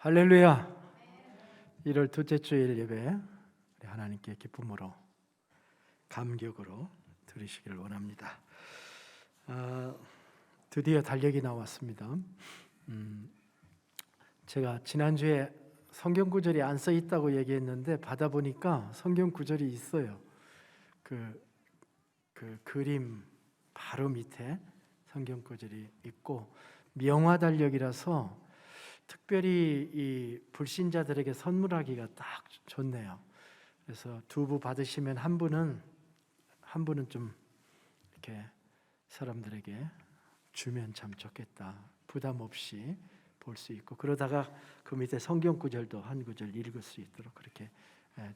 할렐루야. 1월 둘째 주일 예배 우리 하나님께 기쁨으로 감격으로 드리시기를 원합니다. 드디어 달력이 나왔습니다. 제가 지난주에 성경 구절이 안 써 있다고 얘기했는데 받아보니까 성경 구절이 있어요. 그 그림 바로 밑에 성경 구절이 있고 명화 달력이라서 특별히 이 불신자들에게 선물하기가 딱 좋네요. 그래서 두 부 받으시면 한 분은 좀 이렇게 사람들에게 주면 참 좋겠다. 부담 없이 볼 수 있고, 그러다가 그 밑에 성경 구절도 한 구절 읽을 수 있도록 그렇게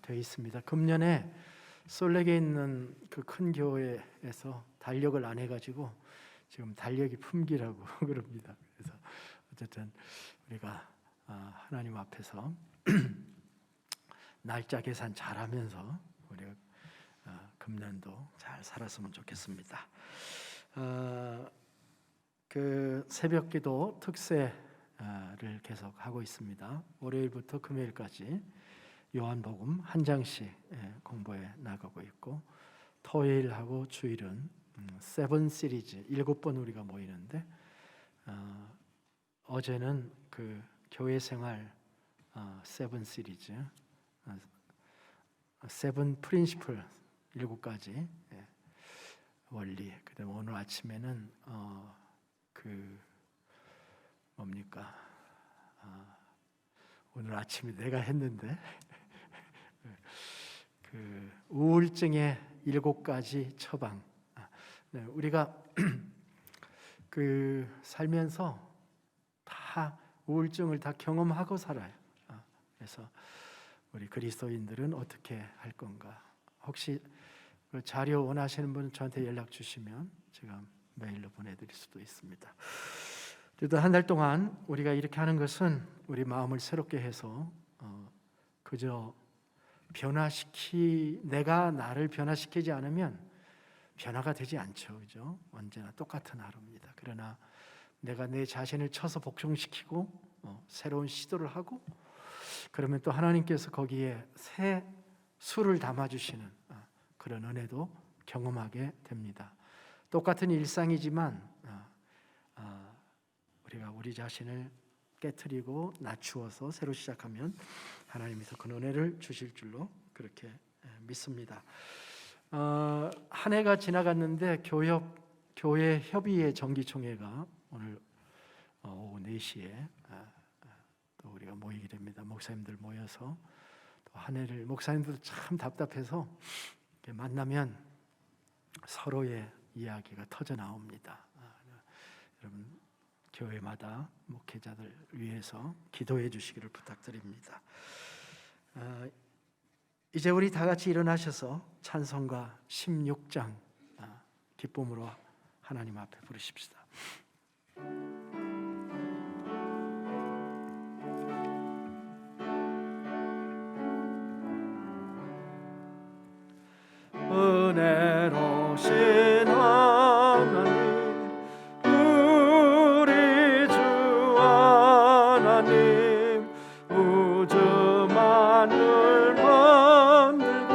되어 있습니다. 금년에 솔렉에 있는 그 큰 교회에서 달력을 안 해가지고 지금 달력이 품기라고 그럽니다. 그래서 어쨌든 우리가 하나님 앞에서 날짜 계산 잘하면서 우리가 금년도 잘 살았으면 좋겠습니다. 그 새벽기도 특세를 계속 하고 있습니다. 월요일부터 금요일까지 요한복음 한 장씩 공부해 나가고 있고, 토요일하고 주일은 세븐 시리즈 7번 우리가 모이는데, 어제는 그 교회 생활 세븐 시리즈 세븐 프린시플 7가지 원리, 그다음에 오늘 아침에는 그 뭡니까 오늘 아침에 내가 했는데 그 우울증의 7가지 처방. 우리가 그 살면서 다 우울증을 다 경험하고 살아요. 그래서 우리 그리스도인들은 어떻게 할 건가? 혹시 그 자료 원하시는 분은 저한테 연락 주시면 제가 메일로 보내드릴 수도 있습니다. 그래도 한 달 동안 우리가 이렇게 하는 것은 우리 마음을 새롭게 해서 그저 내가 나를 변화시키지 않으면 변화가 되지 않죠, 그죠? 언제나 똑같은 하루입니다. 그러나 내가 내 자신을 쳐서 복종시키고 새로운 시도를 하고, 그러면 또 하나님께서 거기에 새 수를 담아주시는 그런 은혜도 경험하게 됩니다. 똑같은 일상이지만 우리가 우리 자신을 깨트리고 낮추어서 새로 시작하면 하나님께서 그 은혜를 주실 줄로 그렇게 믿습니다. 한 해가 지나갔는데 교회 협의회 정기총회가 오늘 오후 4시에 또 우리가 모이게 됩니다. 목사님들 모여서 또 한 해를, 목사님들도 참 답답해서 만나면 서로의 이야기가 터져 나옵니다. 여러분 교회마다 목회자들 위해서 기도해 주시기를 부탁드립니다. 이제 우리 다 같이 일어나셔서 찬송가 16장 기쁨으로 하나님 앞에 부르십시다. 은혜로우신 하나님, 우리 주 하나님, 우주 만을 만들고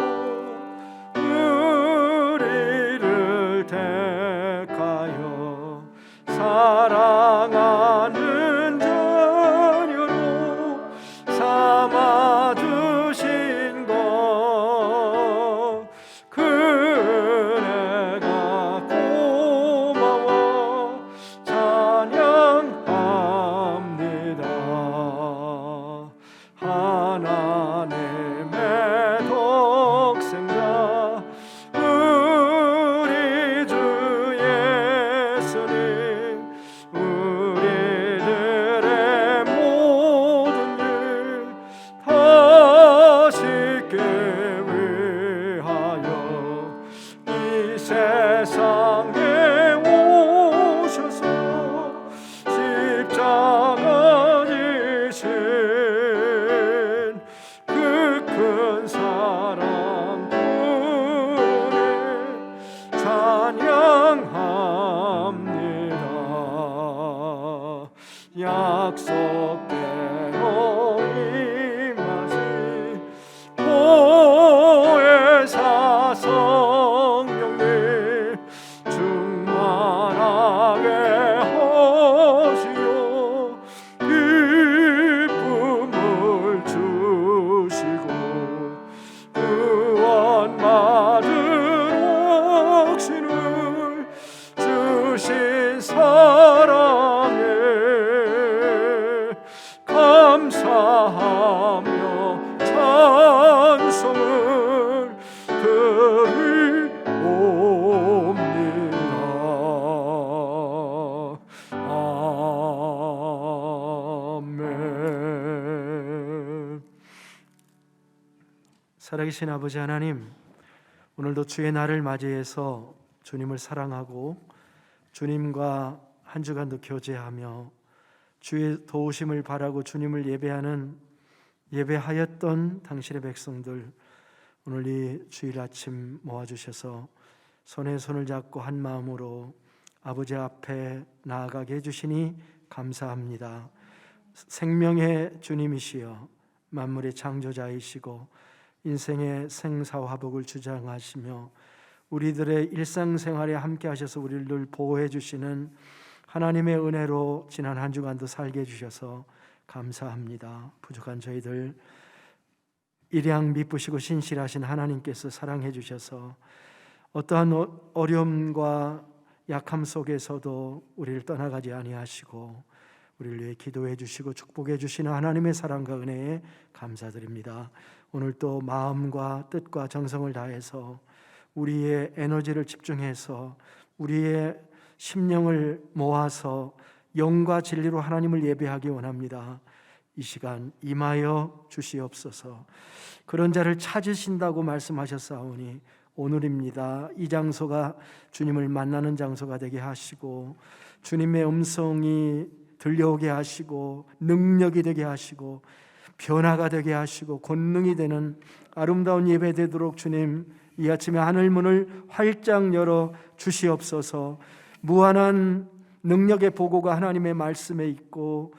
우리를 택하여 사랑하는 자녀로 삼아주신 것, 그 은혜가 고마워 찬양합니다. 하나님의 독생자 우리 주 예수님, 우리들의 모든 일 다시게 위하여 이 세상에 오셔서 십자가 지신 그 큰 사랑 은혜 찬양합니다. 약속대로 살아계신 아버지 하나님, 오늘도 주의 날을 맞이해서 주님을 사랑하고 주님과 한 주간도 교제하며 주의 도우심을 바라고 주님을 예배하였던 당신의 백성들, 오늘 이 주일 아침 모아주셔서 손에 손을 잡고 한 마음으로 아버지 앞에 나아가게 해주시니 감사합니다. 생명의 주님이시여 만물의 창조자이시고 인생의 생사화복을 주장하시며 우리들의 일상생활에 함께 하셔서 우리를 늘 보호해 주시는 하나님의 은혜로 지난 한 주간도 살게 해주셔서 감사합니다. 부족한 저희들 일양 미쁘시고 신실하신 하나님께서 사랑해 주셔서 어떠한 어려움과 약함 속에서도 우리를 떠나가지 아니하시고 우리를 위해 기도해 주시고 축복해 주시는 하나님의 사랑과 은혜에 감사드립니다. 오늘 또 마음과 뜻과 정성을 다해서 우리의 에너지를 집중해서 우리의 심령을 모아서 영과 진리로 하나님을 예배하기 원합니다. 이 시간 임하여 주시옵소서. 그런 자를 찾으신다고 말씀하셨사오니 오늘입니다. 이 장소가 주님을 만나는 장소가 되게 하시고 주님의 음성이 들려오게 하시고 능력이 되게 하시고 변화가 되게 하시고 권능이 되는 아름다운 예배 되도록 주님 이 아침에 하늘문을 활짝 열어 주시옵소서. 무한한 능력의 보고가 하나님의 말씀에 있고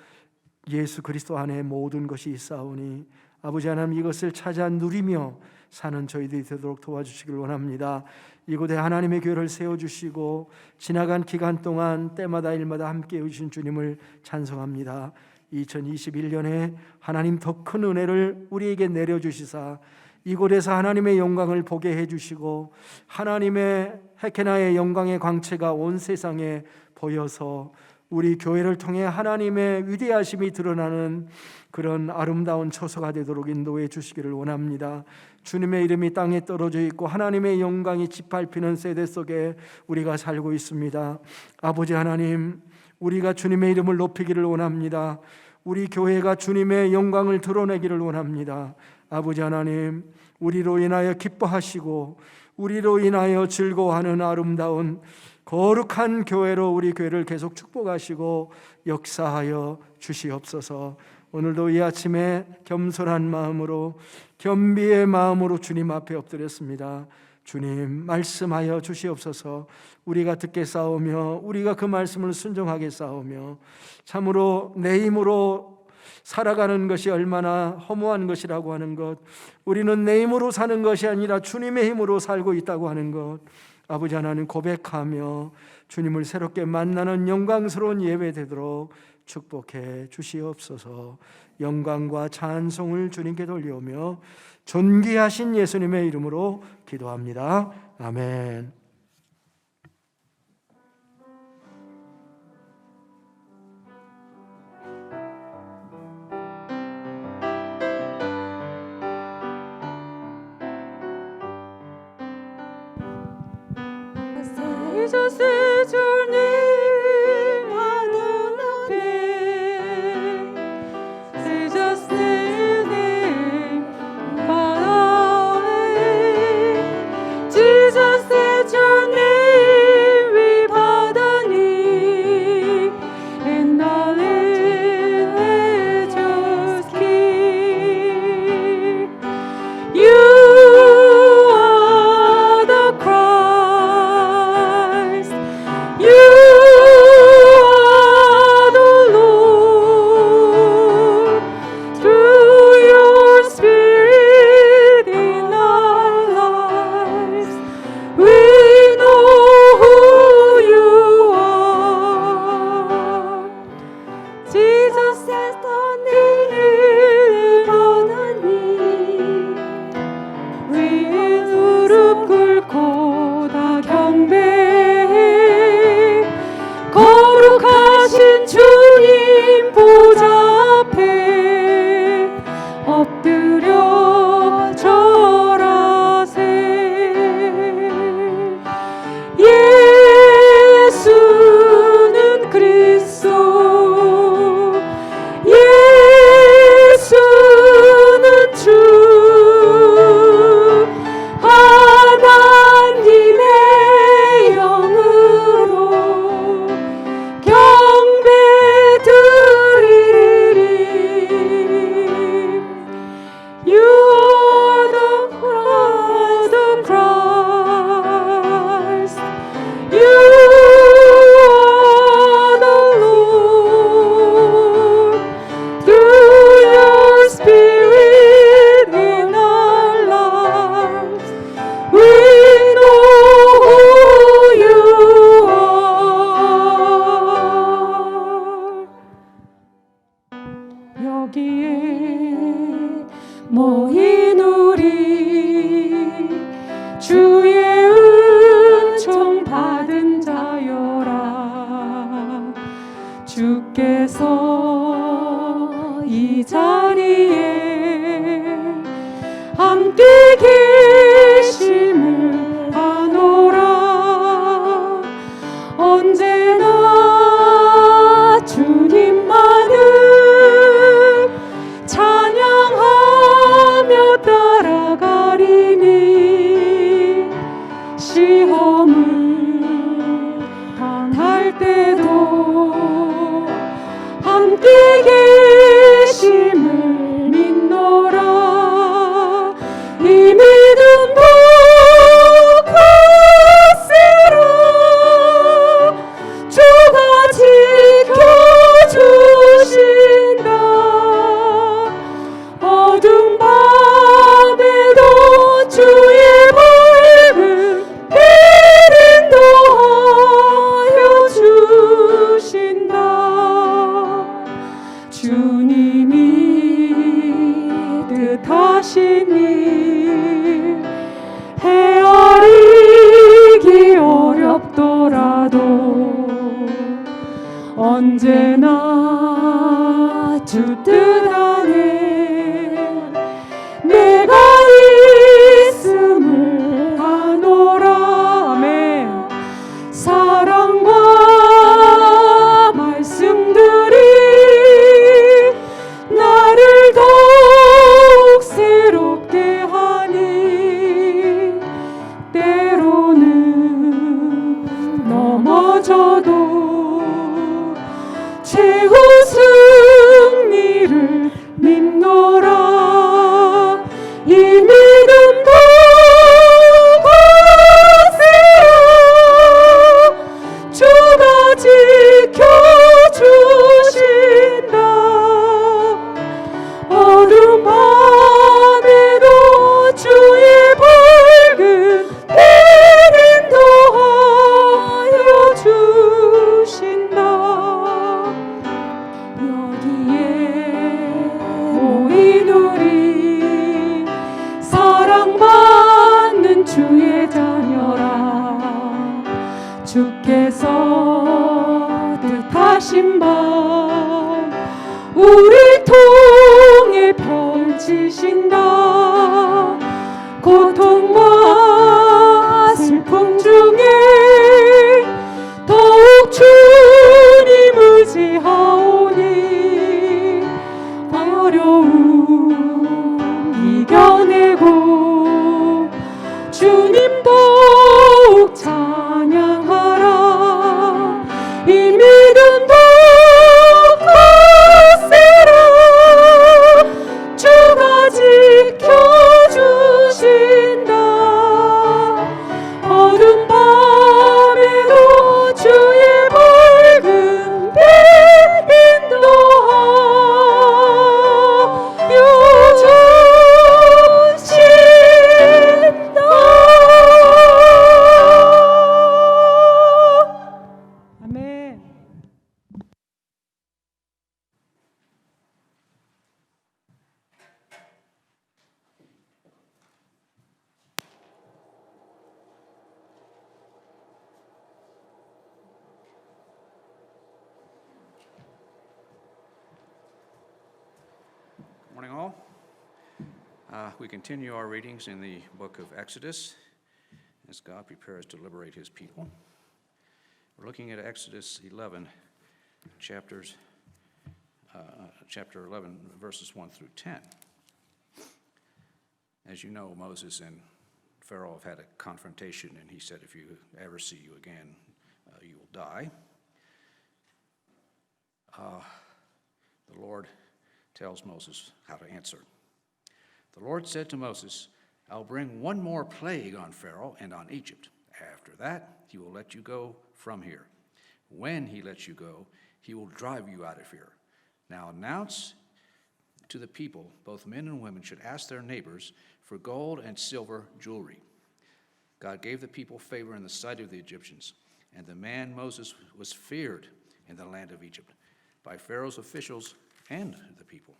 예수 그리스도 안에 모든 것이 있사오니 아버지 하나님 이것을 찾아 누리며 사는 저희들이 되도록 도와주시길 원합니다. 이곳에 하나님의 교회를 세워주시고 지나간 기간 동안 때마다 일마다 함께 해주신 주님을 찬송합니다. 2021년에 하나님 더 큰 은혜를 우리에게 내려주시사 이곳에서 하나님의 영광을 보게 해주시고 하나님의 헤케나의 영광의 광채가 온 세상에 보여서 우리 교회를 통해 하나님의 위대하심이 드러나는 그런 아름다운 처소가 되도록 인도해 주시기를 원합니다. 주님의 이름이 땅에 떨어져 있고 하나님의 영광이 짓밟히는 세대 속에 우리가 살고 있습니다. 아버지 하나님, 우리가 주님의 이름을 높이기를 원합니다. 우리 교회가 주님의 영광을 드러내기를 원합니다. 아버지 하나님, 우리로 인하여 기뻐하시고 우리로 인하여 즐거워하는 아름다운 거룩한 교회로 우리 교회를 계속 축복하시고 역사하여 주시옵소서. 오늘도 이 아침에 겸손한 마음으로 겸비의 마음으로 주님 앞에 엎드렸습니다. 주님 말씀하여 주시옵소서. 우리가 듣게 싸우며 우리가 그 말씀을 순종하게 싸우며 참으로 내 힘으로 살아가는 것이 얼마나 허무한 것이라고 하는 것, 우리는 내 힘으로 사는 것이 아니라 주님의 힘으로 살고 있다고 하는 것, 아버지 하나님 고백하며 주님을 새롭게 만나는 영광스러운 예배 되도록 축복해 주시옵소서. 영광과 찬송을 주님께 돌려오며 존귀하신 예수님의 이름으로 기도합니다. 아멘. Jesus is your name, 하늘 앞에 Jesus is name, 바다에 Jesus is your name, 위 바다니 and the religious king. You are the Christ, 주셔서 이 자리에 함께 계심을 아노라. 언제나 주님만을 찬양하며 따라가리니 시험을 당할 때도 함께 계심을 믿노라. 이 믿음도 굳세라. 주가 지켜주신다. 어두운 밤에도 주의 밝은 빛 인도하여 주신다. 주님이 뜻하신 일 헤아리기 어렵더라도 언제나 주 뜻 안에 내가 있음을 아노라. 아멘. 사랑과 말씀들이 나를 더욱 새롭게 하니 때로는 넘어져도 최후 승리를 믿노라. 이 믿음도 굳세라. 주가 지켜주신다. 어두운 밤에도 주의 밝은 빛 인도하여 주신다. 여기에 모인 우리 사랑받는 주의 자녀라. 주께서 뜻하신 밤 우리 통해 펼치신다. 고통과 슬픔 중에 더욱 주님 의지하오니 어려움 이겨내고 주님 더욱 찬양하라. 이 믿음도 굳세라. 주가 지켜주신다. 어두운 밤에도 주의 밝은 빛 인도하여 주신다. 아멘. Good morning, all. We continue our readings in the book of Exodus as God prepares to liberate his people. We're looking at Exodus 11, chapter 11, verses 1 through 10. As you know, Moses and Pharaoh have had a confrontation, and he said, if you ever see you again, you will die. The Lord tells Moses how to answer. The Lord said to Moses, I'll bring one more plague on Pharaoh and on Egypt. After that, he will let you go from here. When he lets you go, he will drive you out of here. Now announce to the people, both men and women should ask their neighbors for gold and silver jewelry. God gave the people favor in the sight of the Egyptians, and the man Moses was feared in the land of Egypt by Pharaoh's officials and the people.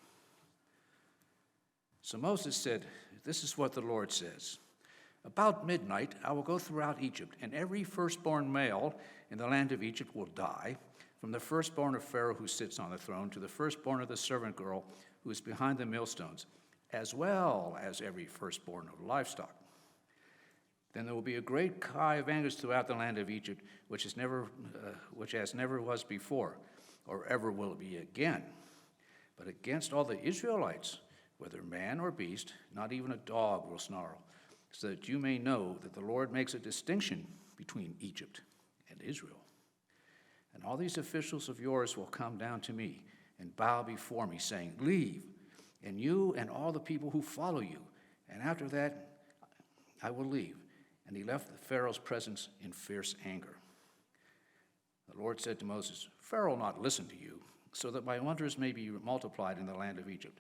So Moses said, this is what the Lord says. About midnight I will go throughout Egypt, and every firstborn male in the land of Egypt will die, from the firstborn of Pharaoh who sits on the throne to the firstborn of the servant girl who is behind the millstones, as well as every firstborn of livestock. Then there will be a great cry of anguish throughout the land of Egypt, which as never was before, or ever will be again. But against all the Israelites, whether man or beast, not even a dog will snarl, so that you may know that the Lord makes a distinction between Egypt and Israel. And all these officials of yours will come down to me and bow before me, saying, leave, and you and all the people who follow you. And after that, I will leave. And he left Pharaoh's presence in fierce anger. The Lord said to Moses, Pharaoh will not listen to you, so that my wonders may be multiplied in the land of Egypt.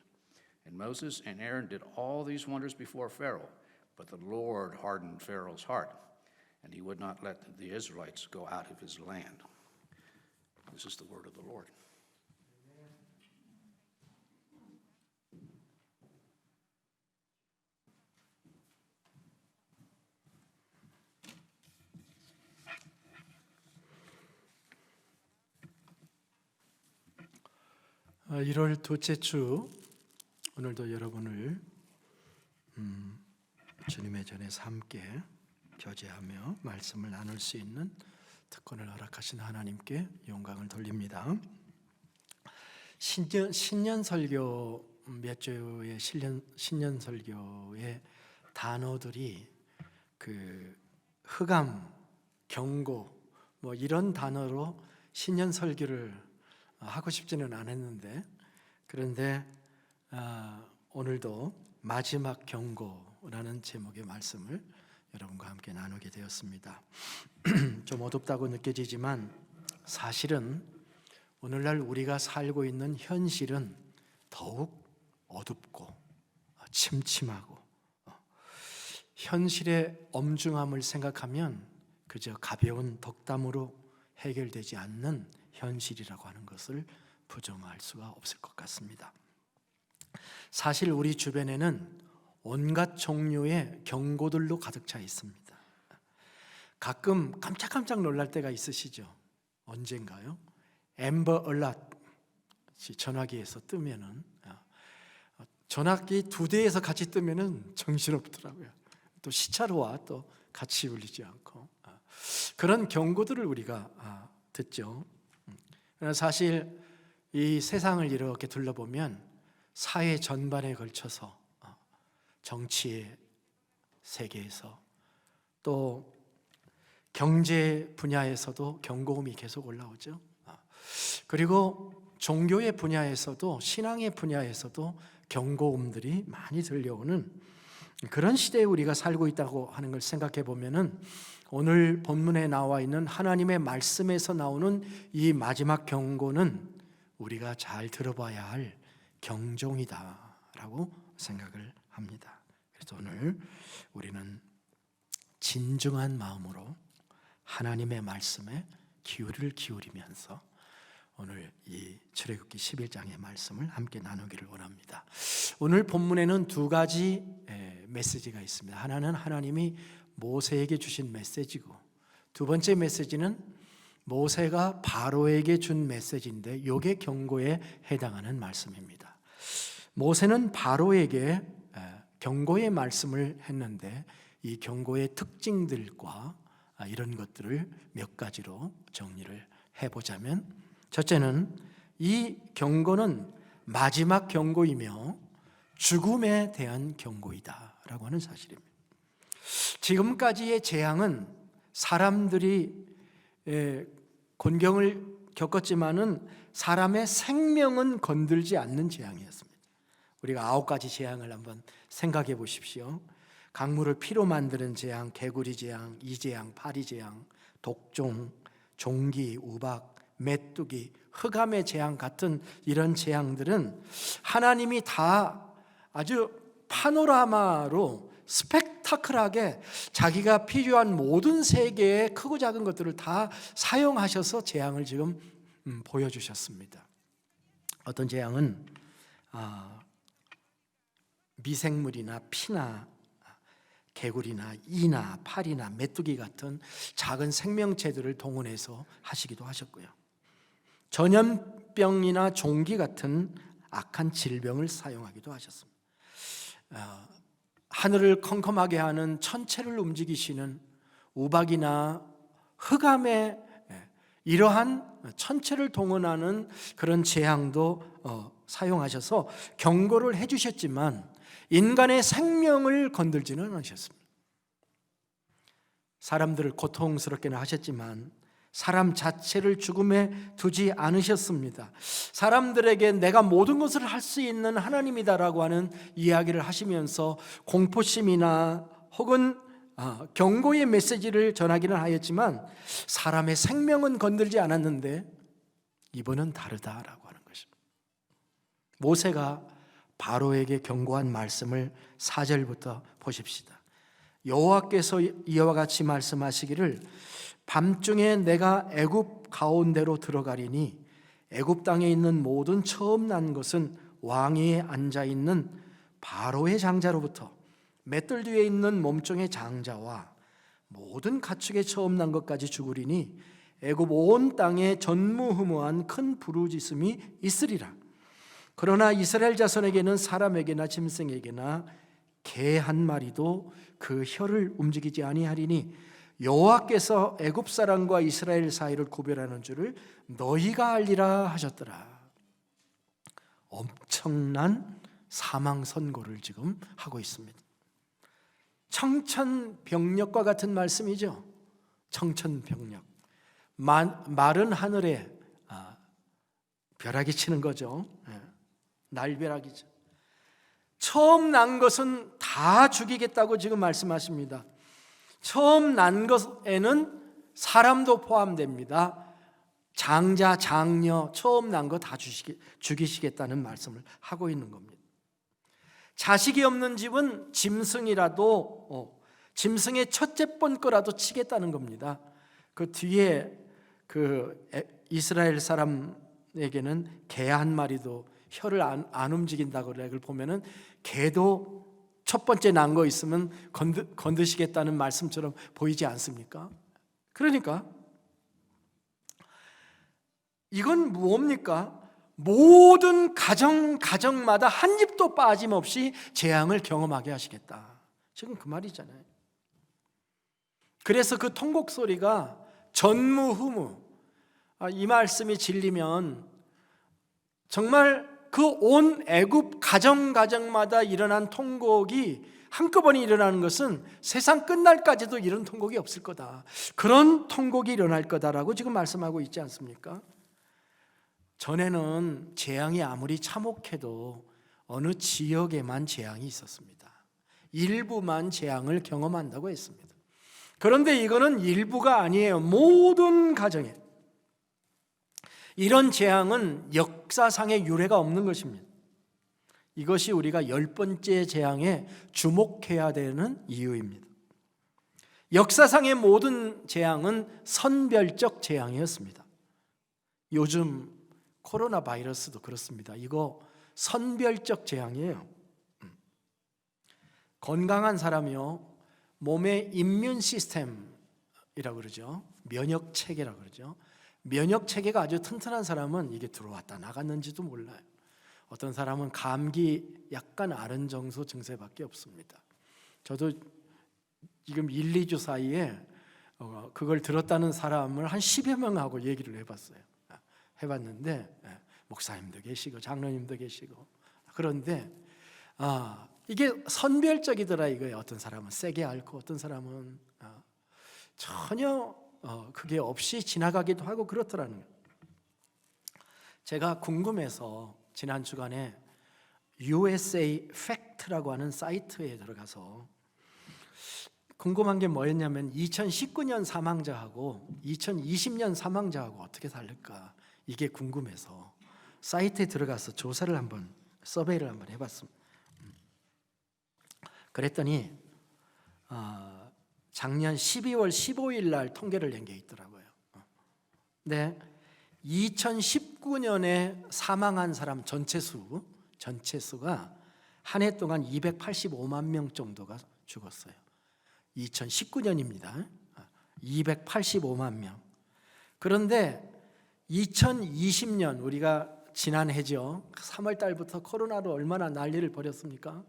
And Moses and Aaron did all these wonders before Pharaoh, but the Lord hardened Pharaoh's heart, and he would not let the Israelites go out of his land. This is the word of the Lord. 아, 1월 둘째 주 오늘도 여러분을 주님의 전에서 함께 교제하며 말씀을 나눌 수 있는 특권을 허락하신 하나님께 영광을 돌립니다. 신년 설교 몇 주의 신년 설교의 단어들이 그 흑암, 경고 뭐 이런 단어로 신년 설교를 하고 싶지는 않았는데, 그런데 오늘도 마지막 경고라는 제목의 말씀을 여러분과 함께 나누게 되었습니다. 좀 어둡다고 느껴지지만 사실은 오늘날 우리가 살고 있는 현실은 더욱 어둡고 침침하고 현실의 엄중함을 생각하면 그저 가벼운 덕담으로 해결되지 않는 현실이라고 하는 것을 부정할 수가 없을 것 같습니다. 사실 우리 주변에는 온갖 종류의 경고들로 가득 차 있습니다. 가끔 깜짝깜짝 놀랄 때가 있으시죠? 언젠가요? 앰버 얼럿이 전화기에서 뜨면은, 전화기 2대에서 같이 뜨면은 정신없더라고요. 또 시차로와 또 같이 울리지 않고 그런 경고들을 우리가 듣죠. 그러나 사실 이 세상을 이렇게 둘러보면 사회 전반에 걸쳐서 정치의 세계에서 또 경제 분야에서도 경고음이 계속 올라오죠. 그리고 종교의 분야에서도 신앙의 분야에서도 경고음들이 많이 들려오는 그런 시대에 우리가 살고 있다고 하는 걸 생각해 보면은 오늘 본문에 나와 있는 하나님의 말씀에서 나오는 이 마지막 경고는 우리가 잘 들어봐야 할 경종이다라고 생각을 합니다. 그래서 오늘 우리는 진중한 마음으로 하나님의 말씀에 귀를 기울이면서 오늘 이 출애굽기 11장의 말씀을 함께 나누기를 원합니다. 오늘 본문에는 2가지 메시지가 있습니다. 하나는 하나님이 모세에게 주신 메시지고, 두 번째 메시지는 모세가 바로에게 준 메시지인데 이게 경고에 해당하는 말씀입니다. 모세는 바로에게 경고의 말씀을 했는데 이 경고의 특징들과 이런 것들을 몇 가지로 정리를 해보자면, 첫째는 이 경고는 마지막 경고이며 죽음에 대한 경고이다라고 하는 사실입니다. 지금까지의 재앙은 사람들이 곤경을 겪었지만은 사람의 생명은 건들지 않는 재앙이었습니다. 우리가 9가지 재앙을 한번 생각해 보십시오. 강물을 피로 만드는 재앙, 개구리 재앙, 이재앙, 파리 재앙, 독종, 종기, 우박, 메뚜기, 흑암의 재앙 같은 이런 재앙들은 하나님이 다 아주 파노라마로 스펙타클하게 자기가 필요한 모든 세계의 크고 작은 것들을 다 사용하셔서 재앙을 지금 보여주셨습니다. 어떤 재앙은 미생물이나 피나 개구리나 이나 파리나 메뚜기 같은 작은 생명체들을 동원해서 하시기도 하셨고요. 전염병이나 종기 같은 악한 질병을 사용하기도 하셨습니다. 하늘을 컴컴하게 하는 천체를 움직이시는 우박이나 흑암의 이러한 천체를 동원하는 그런 재앙도 사용하셔서 경고를 해주셨지만 인간의 생명을 건들지는 않으셨습니다. 사람들을 고통스럽게는 하셨지만 사람 자체를 죽음에 두지 않으셨습니다. 사람들에게 내가 모든 것을 할 수 있는 하나님이다라고 하는 이야기를 하시면서 공포심이나 혹은 경고의 메시지를 전하기는 하였지만 사람의 생명은 건들지 않았는데 이번은 다르다라고 하는 것입니다. 모세가 바로에게 경고한 말씀을 4절부터 보십시다. 여호와께서 이와 같이 말씀하시기를 밤중에 내가 애굽 가운데로 들어가리니 애굽 땅에 있는 모든 처음 난 것은 왕위에 앉아 있는 바로의 장자로부터 맷돌 뒤에 있는 몸종의 장자와 모든 가축의 처음 난 것까지 죽으리니 애굽 온 땅에 전무후무한 큰 부르짖음이 있으리라. 그러나 이스라엘 자손에게는 사람에게나 짐승에게나 개 한 마리도 그 혀를 움직이지 아니하리니 여호와께서 애굽 사람과 이스라엘 사이를 구별하는 줄을 너희가 알리라 하셨더라. 엄청난 사망 선고를 지금 하고 있습니다. 청천벽력과 같은 말씀이죠. 청천벽력. 마른 하늘에 벼락이 치는 거죠. 날벼락이죠. 처음 난 것은 다 죽이겠다고 지금 말씀하십니다. 처음 난 것에는 사람도 포함됩니다. 장자, 장녀, 처음 난 거 다 죽이시겠다는 말씀을 하고 있는 겁니다. 자식이 없는 집은 짐승이라도 짐승의 첫째 번 거라도 치겠다는 겁니다. 그 뒤에 이스라엘 사람에게는 개 한 마리도 혀를 안 움직인다고 그걸 보면은 개도 첫 번째 난 거 있으면 건드시겠다는 말씀처럼 보이지 않습니까? 그러니까 이건 뭡니까? 모든 가정마다 한 집도 빠짐없이 재앙을 경험하게 하시겠다. 지금 그 말이잖아요. 그래서 그 통곡 소리가 전무후무, 이 말씀이 진리면 정말 그 온 애굽 가정마다 일어난 통곡이 한꺼번에 일어나는 것은 세상 끝날까지도 이런 통곡이 없을 거다. 그런 통곡이 일어날 거다라고 지금 말씀하고 있지 않습니까? 전에는 재앙이 아무리 참혹해도 어느 지역에만 재앙이 있었습니다. 일부만 재앙을 경험한다고 했습니다. 그런데 이거는 일부가 아니에요. 모든 가정에 이런 재앙은 역사상의 유례가 없는 것입니다. 이것이 우리가 10번째 재앙에 주목해야 되는 이유입니다. 역사상의 모든 재앙은 선별적 재앙이었습니다. 요즘 코로나 바이러스도 그렇습니다. 이거 선별적 재앙이에요. 건강한 사람이요, 몸의 임뮨 시스템이라고 그러죠. 면역 체계라고 그러죠. 면역 체계가 아주 튼튼한 사람은 이게 들어왔다 나갔는지도 몰라요. 어떤 사람은 감기 약간 앓은 정도 증세밖에 없습니다. 저도 지금 1, 2주 사이에 그걸 들었다는 사람을 한 10여 명하고 얘기를 해봤는데 목사님도 계시고 장로님도 계시고 그런데 이게 선별적이더라 이거예요. 어떤 사람은 세게 앓고 어떤 사람은 전혀 그게 없이 지나가기도 하고 그렇더라는 거예요. 제가 궁금해서 지난 주간에 USA Fact라고 하는 사이트에 들어가서 궁금한 게 뭐였냐면 2019년 사망자하고 2020년 사망자하고 어떻게 다를까 이게 궁금해서 사이트에 들어가서 조사를 서베이를 한번 해봤습니다. 그랬더니 작년 12월 15일 날 통계를 낸 게 있더라고요. 네, 2019년에 사망한 사람 전체 수가 한 해 동안 285만 명 정도가 죽었어요. 2019년입니다. 285만 명. 그런데 2020년 우리가 지난해죠. 3월 달부터 코로나로 얼마나 난리를 벌였습니까?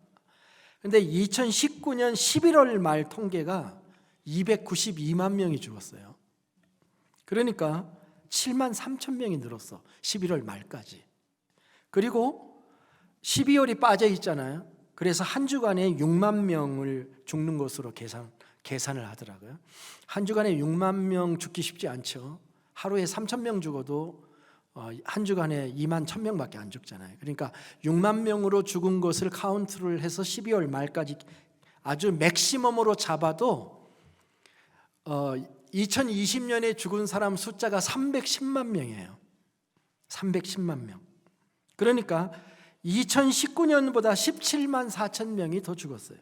근데 2019년 11월 말 통계가 292만 명이 죽었어요. 그러니까 7만 3천 명이 늘었어. 11월 말까지. 그리고 12월이 빠져 있잖아요. 그래서 한 주간에 6만 명을 죽는 것으로 계산을 하더라고요. 한 주간에 6만 명 죽기 쉽지 않죠. 하루에 3천 명 죽어도 한 주간에 2만 1,000명밖에 안 죽잖아요. 그러니까 6만 명으로 죽은 것을 카운트를 해서 12월 말까지 아주 맥시멈으로 잡아도 2020년에 죽은 사람 숫자가 310만 명이에요. 310만 명. 그러니까 2019년보다 17만 4천 명이 더 죽었어요.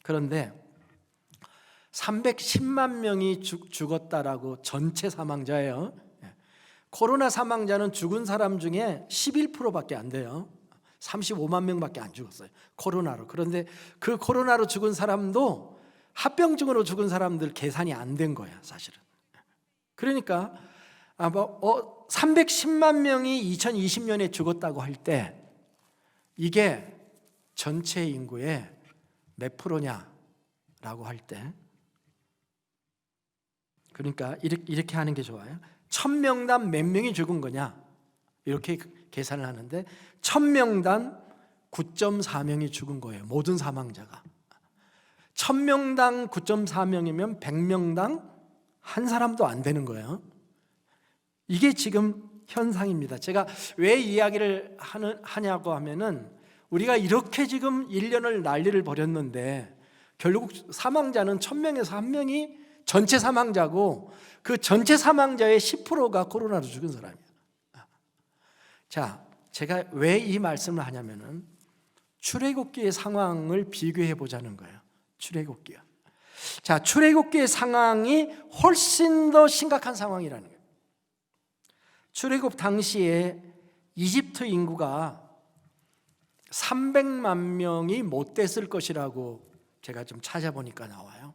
그런데 310만 명이 죽었다라고 전체 사망자예요. 코로나 사망자는 죽은 사람 중에 11%밖에 안 돼요. 35만 명밖에 안 죽었어요. 코로나로. 그런데 그 코로나로 죽은 사람도 합병증으로 죽은 사람들 계산이 안 된 거야, 사실은. 그러니까 310만 명이 2020년에 죽었다고 할 때 이게 전체 인구의 몇 프로냐라고 할 때, 그러니까 이렇게 하는 게 좋아요. 1000명당 몇 명이 죽은 거냐 이렇게 계산을 하는데 1000명당 9.4명이 죽은 거예요. 모든 사망자가 1000명당 9.4명이면 100명당 한 사람도 안 되는 거예요. 이게 지금 현상입니다. 제가 왜 이야기를 하냐고 하면은 우리가 이렇게 지금 1년을 난리를 벌였는데 결국 사망자는 1000명에서 1명이 전체 사망자고 그 전체 사망자의 10%가 코로나로 죽은 사람이에요. 자, 제가 왜 이 말씀을 하냐면은 출애굽기의 상황을 비교해 보자는 거예요. 출애굽기요. 자, 출애굽기의 상황이 훨씬 더 심각한 상황이라는 거예요. 출애굽 당시에 이집트 인구가 300만 명이 못 됐을 것이라고 제가 좀 찾아보니까 나와요.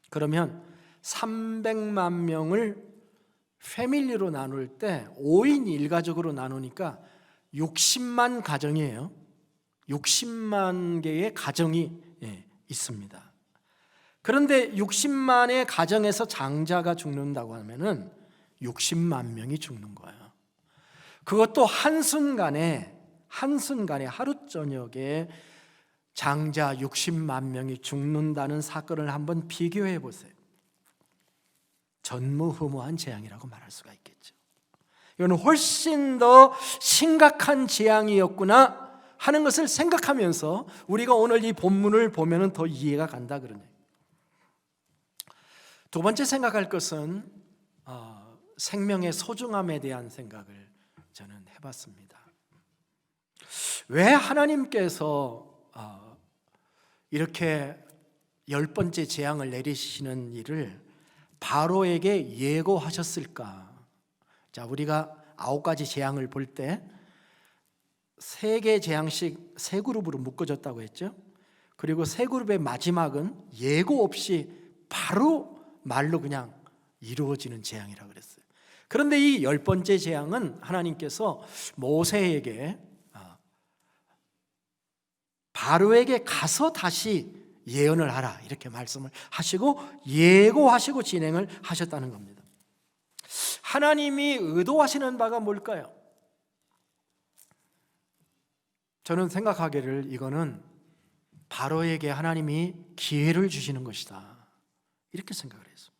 그러면 300만 명을 패밀리로 나눌 때 5인 1가족으로 나누니까 60만 가정이에요. 60만 개의 가정이 있습니다. 그런데 60만의 가정에서 장자가 죽는다고 하면은 60만 명이 죽는 거예요. 그것도 한순간에 하루 저녁에 장자 60만 명이 죽는다는 사건을 한번 비교해 보세요. 전무후무한 재앙이라고 말할 수가 있겠죠. 이건 훨씬 더 심각한 재앙이었구나 하는 것을 생각하면서 우리가 오늘 이 본문을 보면 더 이해가 간다 그러네요. 두 번째 생각할 것은 생명의 소중함에 대한 생각을 저는 해봤습니다. 왜 하나님께서 이렇게 10번째 재앙을 내리시는 일을 바로에게 예고하셨을까? 자, 우리가 9가지 재앙을 볼 때 3개 재앙씩 3그룹으로 묶어졌다고 했죠. 그리고 3그룹의 마지막은 예고 없이 바로 말로 그냥 이루어지는 재앙이라고 그랬어요. 그런데 이 10번째 재앙은 하나님께서 모세에게 바로에게 가서 다시 예언을 하라 이렇게 말씀을 하시고 예고하시고 진행을 하셨다는 겁니다. 하나님이 의도하시는 바가 뭘까요? 저는 생각하기를 이거는 바로에게 하나님이 기회를 주시는 것이다 이렇게 생각을 했어요.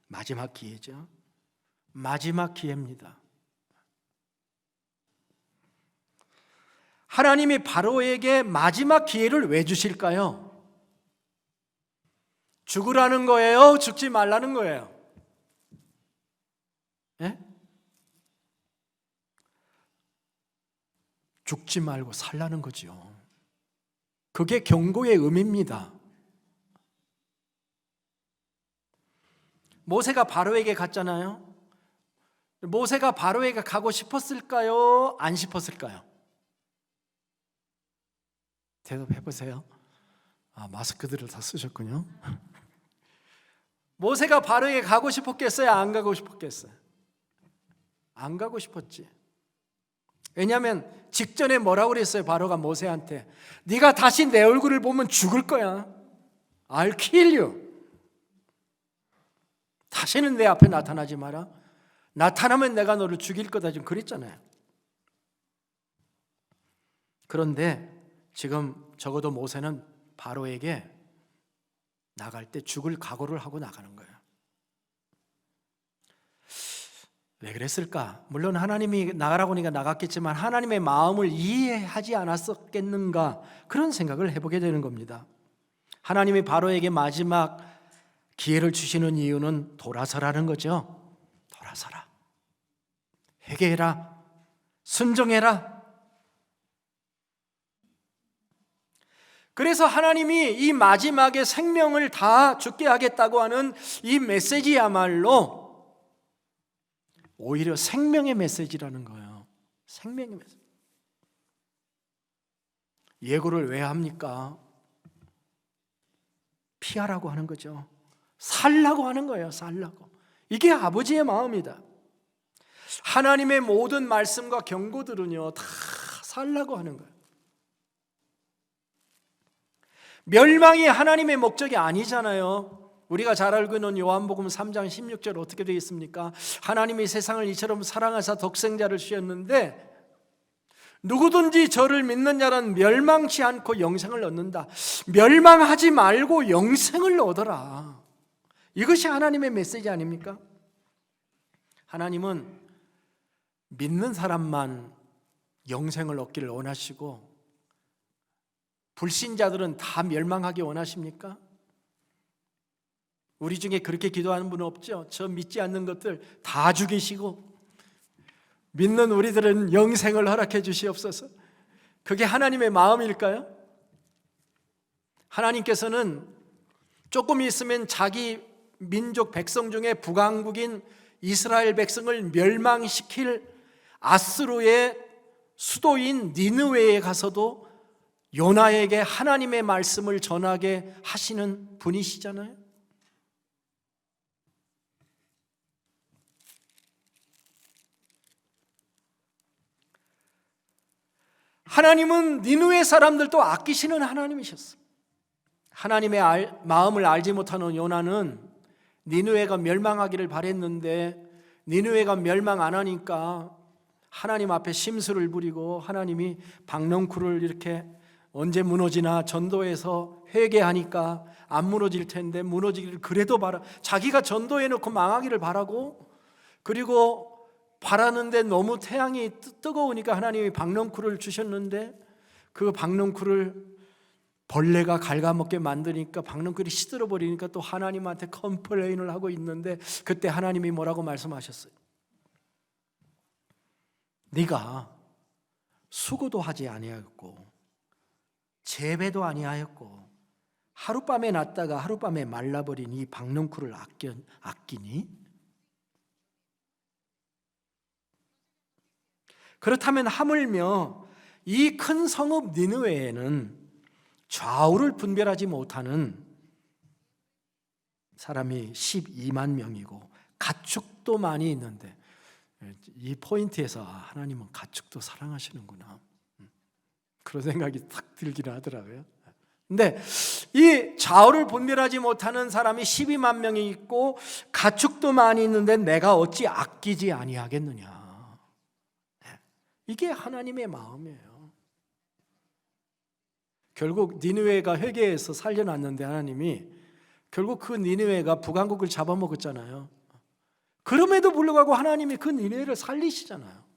마지막 기회죠. 마지막 기회입니다. 하나님이 바로에게 마지막 기회를 왜 주실까요? 죽으라는 거예요? 죽지 말라는 거예요? 예? 죽지 말고 살라는 거죠. 그게 경고의 의미입니다. 모세가 바로에게 갔잖아요. 모세가 바로에게 가고 싶었을까요? 안 싶었을까요? 대답해 보세요. 마스크들을 다 쓰셨군요. 모세가 바로에게 가고 싶었겠어요? 안 가고 싶었겠어요? 안 가고 싶었지. 왜냐하면 직전에 뭐라고 그랬어요? 바로가 모세한테 네가 다시 내 얼굴을 보면 죽을 거야. I'll kill you. 다시는 내 앞에 나타나지 마라. 나타나면 내가 너를 죽일 거다. 좀 그랬잖아요. 그런데 지금 적어도 모세는 바로에게 나갈 때 죽을 각오를 하고 나가는 거예요. 왜 그랬을까? 물론 하나님이 나가라고 하니까 나갔겠지만 하나님의 마음을 이해하지 않았었겠는가, 그런 생각을 해보게 되는 겁니다. 하나님이 바로에게 마지막 기회를 주시는 이유는 돌아서라는 거죠. 돌아서라. 회개해라. 순종해라. 그래서 하나님이 이 마지막에 생명을 다 죽게 하겠다고 하는 이 메시지야말로 오히려 생명의 메시지라는 거예요. 생명의 메시지. 예고를 왜 합니까? 피하라고 하는 거죠. 살라고 하는 거예요. 살라고. 이게 아버지의 마음이다. 하나님의 모든 말씀과 경고들은요, 다 살라고 하는 거예요. 멸망이 하나님의 목적이 아니잖아요. 우리가 잘 알고 있는 요한복음 3장 16절 어떻게 되어 있습니까? 하나님이 세상을 이처럼 사랑하사 독생자를 주셨는데 누구든지 저를 믿는 자는 멸망치 않고 영생을 얻는다. 멸망하지 말고 영생을 얻어라. 이것이 하나님의 메시지 아닙니까? 하나님은 믿는 사람만 영생을 얻기를 원하시고 불신자들은 다 멸망하기 원하십니까? 우리 중에 그렇게 기도하는 분은 없죠? 저 믿지 않는 것들 다 죽이시고 믿는 우리들은 영생을 허락해 주시옵소서. 그게 하나님의 마음일까요? 하나님께서는 조금 있으면 자기 민족 백성 중에 북왕국인 이스라엘 백성을 멸망시킬 아스루의 수도인 니느웨에 가서도 요나에게 하나님의 말씀을 전하게 하시는 분이시잖아요. 하나님은 니느웨 사람들도 아끼시는 하나님이셨어요. 하나님의 마음을 알지 못하는 요나는 니느웨가 멸망하기를 바랬는데 니느웨가 멸망 안 하니까 하나님 앞에 심술을 부리고 하나님이 박넝쿨을 이렇게 언제 무너지나 전도해서 회개하니까 안 무너질 텐데 무너지기를 그래도 바라, 자기가 전도해놓고 망하기를 바라고, 그리고 바라는데 너무 태양이 뜨거우니까 하나님이 박넝쿨을 주셨는데 그 박넝쿨을 벌레가 갉아먹게 만드니까 박넝쿨이 시들어 버리니까 또 하나님한테 컴플레인을 하고 있는데 그때 하나님이 뭐라고 말씀하셨어요? 네가 수고도 하지 아니하였고 재배도 아니하였고 하룻밤에 났다가 하룻밤에 말라버린 이 박넝쿨을 아끼니? 그렇다면 하물며 이 큰 성읍 니느웨에는 좌우를 분별하지 못하는 사람이 12만 명이고 가축도 많이 있는데, 이 포인트에서 하나님은 가축도 사랑하시는구나, 그런 생각이 탁 들기는 하더라고요. 근데 이 좌우를 분별하지 못하는 사람이 12만 명이 있고 가축도 많이 있는데 내가 어찌 아끼지 아니하겠느냐. 이게 하나님의 마음이에요. 결국 니느웨가 회개해서 살려놨는데 하나님이 결국 그 니느웨가 북왕국을 잡아먹었잖아요. 그럼에도 불구하고 하나님이 그 니느웨를 살리시잖아요.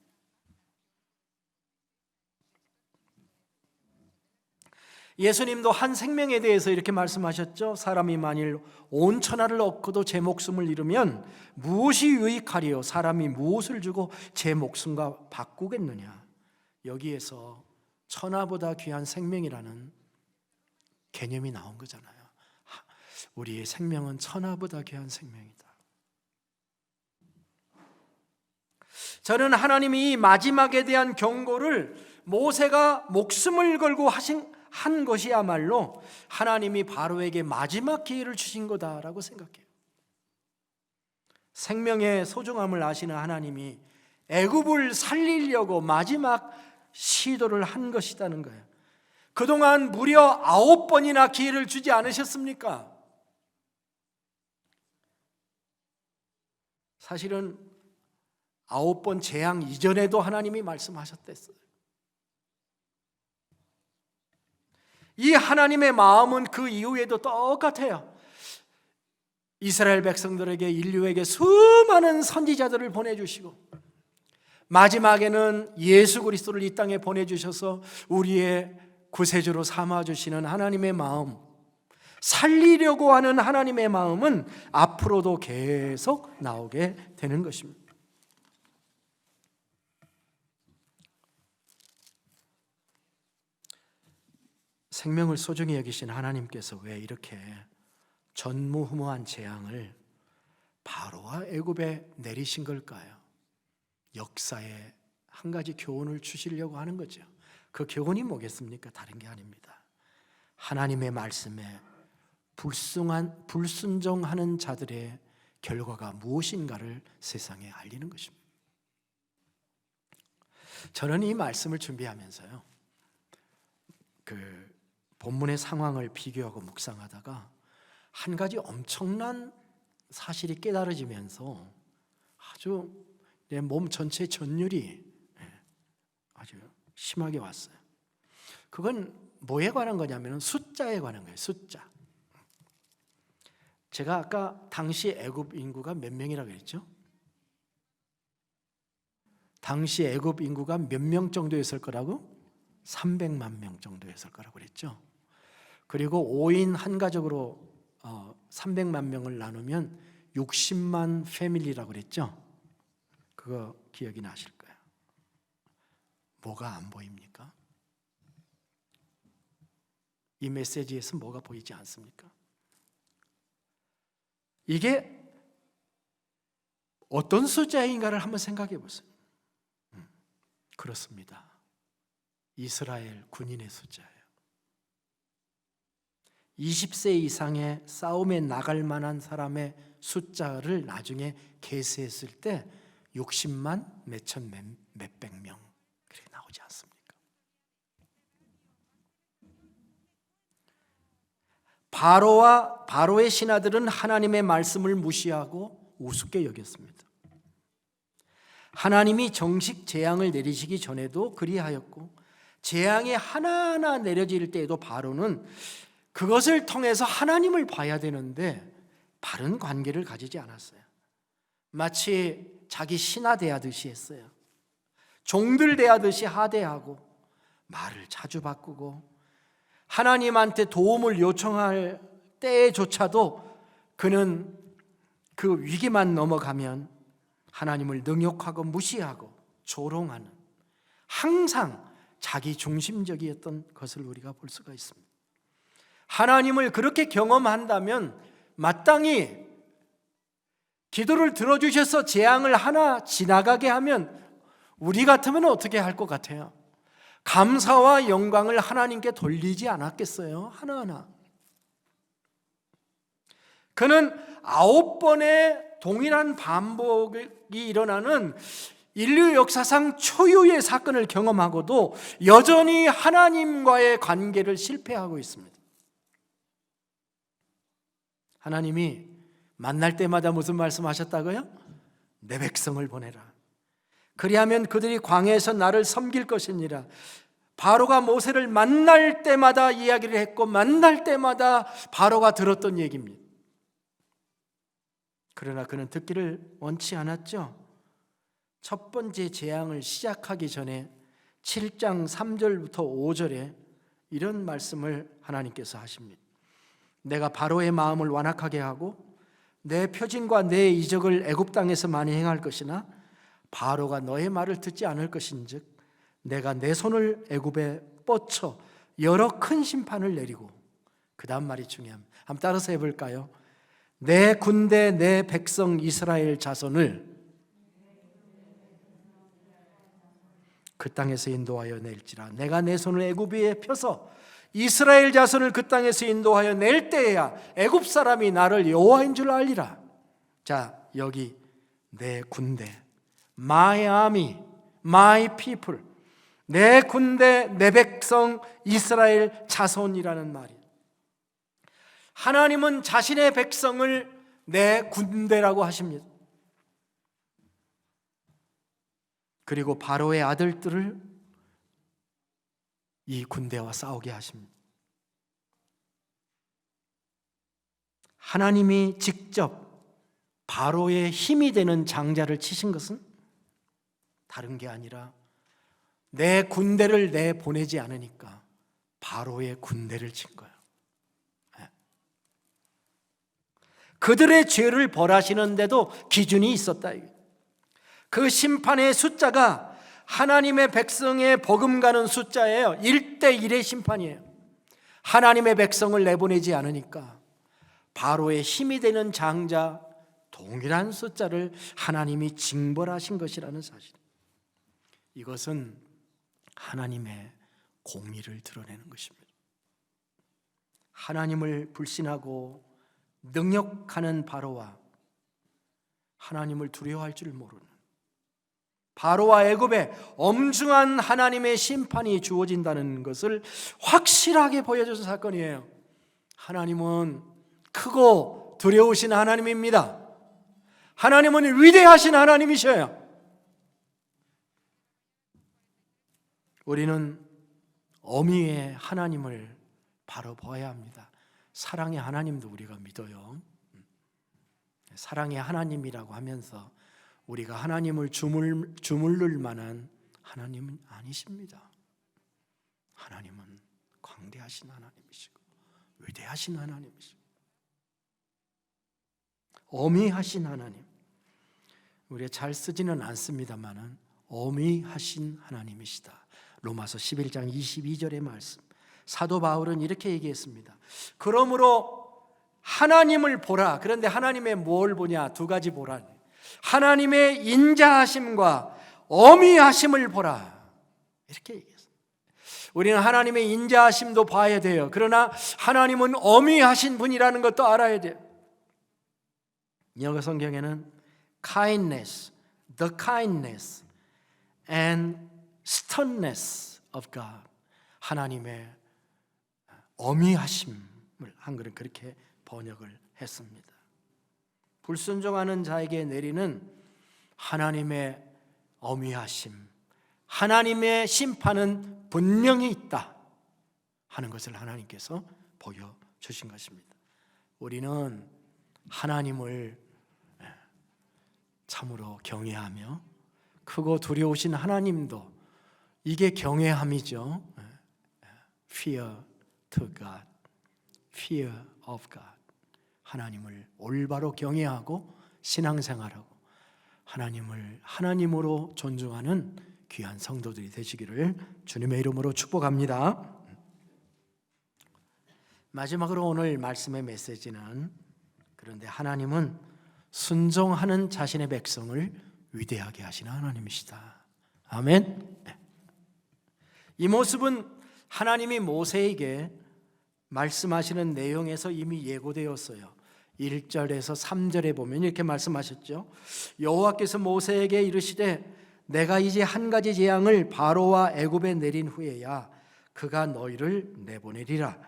예수님도 한 생명에 대해서 이렇게 말씀하셨죠. 사람이 만일 온 천하를 얻고도 제 목숨을 잃으면 무엇이 유익하리요? 사람이 무엇을 주고 제 목숨과 바꾸겠느냐. 여기에서 천하보다 귀한 생명이라는 개념이 나온 거잖아요. 우리의 생명은 천하보다 귀한 생명이다. 저는 하나님이 이 마지막에 대한 경고를 모세가 목숨을 걸고 한 것이야말로 하나님이 바로에게 마지막 기회를 주신 거다라고 생각해요. 생명의 소중함을 아시는 하나님이 애굽을 살리려고 마지막 시도를 한 것이라는 거예요. 그동안 무려 9번이나 기회를 주지 않으셨습니까? 사실은 9번 재앙 이전에도 하나님이 말씀하셨댔어요. 이 하나님의 마음은 그 이후에도 똑같아요. 이스라엘 백성들에게, 인류에게 수많은 선지자들을 보내주시고 마지막에는 예수 그리스도를 이 땅에 보내주셔서 우리의 구세주로 삼아주시는 하나님의 마음, 살리려고 하는 하나님의 마음은 앞으로도 계속 나오게 되는 것입니다. 생명을 소중히 여기신 하나님께서 왜 이렇게 전무후무한 재앙을 바로와 애굽에 내리신 걸까요? 역사에 한 가지 교훈을 주시려고 하는 거죠. 그 교훈이 뭐겠습니까? 다른 게 아닙니다. 하나님의 말씀에 불순종하는 자들의 결과가 무엇인가를 세상에 알리는 것입니다. 저는 이 말씀을 준비하면서요, 그 본문의 상황을 비교하고 묵상하다가 한 가지 엄청난 사실이 깨달아지면서 아주 내 몸 전체 전율이 아주 심하게 왔어요. 그건 뭐에 관한 거냐면 숫자에 관한 거예요. 숫자. 제가 아까 당시 애굽 인구가 몇 명이라고 했죠? 당시 애굽 인구가 몇 명 정도였을 거라고? 300만 명 정도였을 거라고 그랬죠. 그리고 5인 한 가족으로 300만 명을 나누면 60만 패밀리라고 그랬죠. 그거 기억이 나실 거예요. 뭐가 안 보입니까? 이 메시지에서 뭐가 보이지 않습니까? 이게 어떤 숫자인가를 한번 생각해 보세요. 그렇습니다. 이스라엘 군인의 숫자예요. 20세 이상의 싸움에 나갈 만한 사람의 숫자를 나중에 계수했을 때 60만 몇천 몇백 명 그렇게 나오지 않습니까? 바로의 신하들은 하나님의 말씀을 무시하고 우습게 여겼습니다. 하나님이 정식 재앙을 내리시기 전에도 그리하였고 재앙이 하나하나 내려질 때에도 바로는 그것을 통해서 하나님을 봐야 되는데 바른 관계를 가지지 않았어요. 마치 자기 신하 대하듯이 했어요. 종들 대하듯이 하대하고 말을 자주 바꾸고 하나님한테 도움을 요청할 때조차도 그는 그 위기만 넘어가면 하나님을 능욕하고 무시하고 조롱하는, 항상 자기 중심적이었던 것을 우리가 볼 수가 있습니다. 하나님을 그렇게 경험한다면 마땅히 기도를 들어주셔서 재앙을 하나 지나가게 하면 우리 같으면 어떻게 할 것 같아요? 감사와 영광을 하나님께 돌리지 않았겠어요? 하나하나. 그는 9번의 동일한 반복이 일어나는 인류 역사상 초유의 사건을 경험하고도 여전히 하나님과의 관계를 실패하고 있습니다. 하나님이 만날 때마다 무슨 말씀하셨다고요? 내 백성을 보내라. 그리하면 그들이 광야에서 나를 섬길 것이니라. 바로가 모세를 만날 때마다 이야기를 했고 만날 때마다 바로가 들었던 얘기입니다. 그러나 그는 듣기를 원치 않았죠. 첫 번째 재앙을 시작하기 전에 7장 3절부터 5절에 이런 말씀을 하나님께서 하십니다. 내가 바로의 마음을 완악하게 하고 내 표징과 내 이적을 애굽 땅에서 많이 행할 것이나 바로가 너의 말을 듣지 않을 것인즉 내가 내 손을 애굽에 뻗쳐 여러 큰 심판을 내리고, 그 다음 말이 중요합니다. 한번 따라서 해볼까요? 내 군대 내 백성 이스라엘 자손을 그 땅에서 인도하여 낼지라. 내가 내 손을 애굽 위에 펴서 이스라엘 자손을 그 땅에서 인도하여 낼 때에야 애굽 사람이 나를 여호와인 줄 알리라. 자, 여기 내 군대, my army, my people, 내 군대, 내 백성, 이스라엘 자손이라는 말이에요. 하나님은 자신의 백성을 내 군대라고 하십니다. 그리고 바로의 아들들을 이 군대와 싸우게 하십니다. 하나님이 직접 바로의 힘이 되는 장자를 치신 것은 다른 게 아니라 내 군대를 내보내지 않으니까 바로의 군대를 친 거예요. 그들의 죄를 벌하시는데도 기준이 있었다. 그 심판의 숫자가 하나님의 백성의 버금가는 숫자예요. 1대1의 심판이에요. 하나님의 백성을 내보내지 않으니까 바로의 힘이 되는 장자 동일한 숫자를 하나님이 징벌하신 것이라는 사실. 이것은 하나님의 공의를 드러내는 것입니다. 하나님을 불신하고 능욕하는 바로와 하나님을 두려워할 줄 모르는 바로와 애굽에 엄중한 하나님의 심판이 주어진다는 것을 확실하게 보여준 사건이에요. 하나님은 크고 두려우신 하나님입니다. 하나님은 위대하신 하나님이셔요. 우리는 어미의 하나님을 바로 봐야 합니다. 사랑의 하나님도 우리가 믿어요. 사랑의 하나님이라고 하면서 우리가 하나님을 주물를 만한 하나님은 아니십니다. 하나님은 광대하신 하나님이시고 위대하신 하나님이시고 어미하신 하나님. 우리가 잘 쓰지는 않습니다만은 어미하신 하나님이시다. 로마서 11장 22절의 말씀. 사도 바울은 이렇게 얘기했습니다. 그러므로 하나님을 보라. 그런데 하나님의 뭘 보냐? 두 가지 보라. 하나님의 인자하심과 어미하심을 보라. 이렇게 얘기했습니다. 우리는 하나님의 인자하심도 봐야 돼요. 그러나 하나님은 어미하신 분이라는 것도 알아야 돼요. 영어 성경에는 kindness, the kindness and sternness of God, 하나님의 어미하심을 한글은 그렇게 번역을 했습니다. 불순종하는 자에게 내리는 하나님의 어미하심, 하나님의 심판은 분명히 있다 하는 것을 하나님께서 보여주신 것입니다. 우리는 하나님을 참으로 경외하며 크고 두려우신 하나님도 이게 경외함이죠. Fear to God, fear of God. 하나님을 올바로 경외하고 신앙생활하고 하나님을 하나님으로 존중하는 귀한 성도들이 되시기를 주님의 이름으로 축복합니다. 마지막으로 오늘 말씀의 메시지는 그런데 하나님은 순종하는 자신의 백성을 위대하게 하시는 하나님이시다. 아멘. 이 모습은 하나님이 모세에게 말씀하시는 내용에서 이미 예고되었어요. 1절에서 3절에 보면 이렇게 말씀하셨죠. 여호와께서 모세에게 이르시되 내가 이제 한 가지 재앙을 바로와 애굽에 내린 후에야 그가 너희를 내보내리라.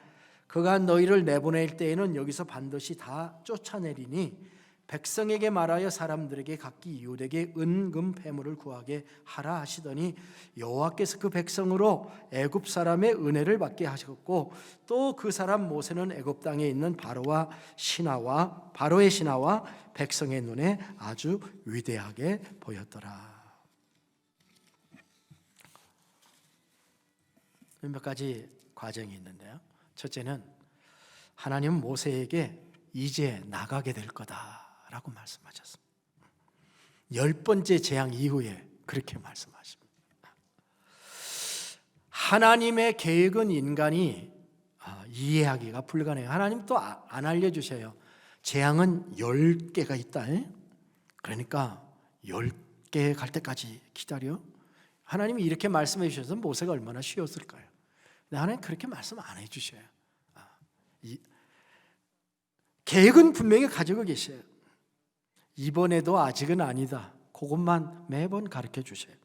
그가 너희를 내보낼 때에는 여기서 반드시 다 쫓아내리니 백성에게 말하여 사람들에게 각기 이웃에게 은금 패물을 구하게 하라 하시더니 여호와께서 그 백성으로 애굽 사람의 은혜를 받게 하셨고 또 그 사람 모세는 애굽 땅에 있는 바로의 신하와 백성의 눈에 아주 위대하게 보였더라. 몇 가지 과정이 있는데요. 첫째는 하나님은 모세에게 이제 나가게 될 거다라고 말씀하셨습니다. 10번째 재앙 이후에 그렇게 말씀하십니다. 하나님의 계획은 인간이 이해하기가 불가능해요. 하나님 또 안 알려주셔요. 재앙은 10개가 있다. 그러니까 10개 갈 때까지 기다려. 하나님이 이렇게 말씀해 주셔서 모세가 얼마나 쉬웠을까요? 근데 하나님 그렇게 말씀 안 해주셔요. 계획은 분명히 가지고 계셔요. 이번에도 아직은 아니다. 그것만 매번 가르쳐 주세요.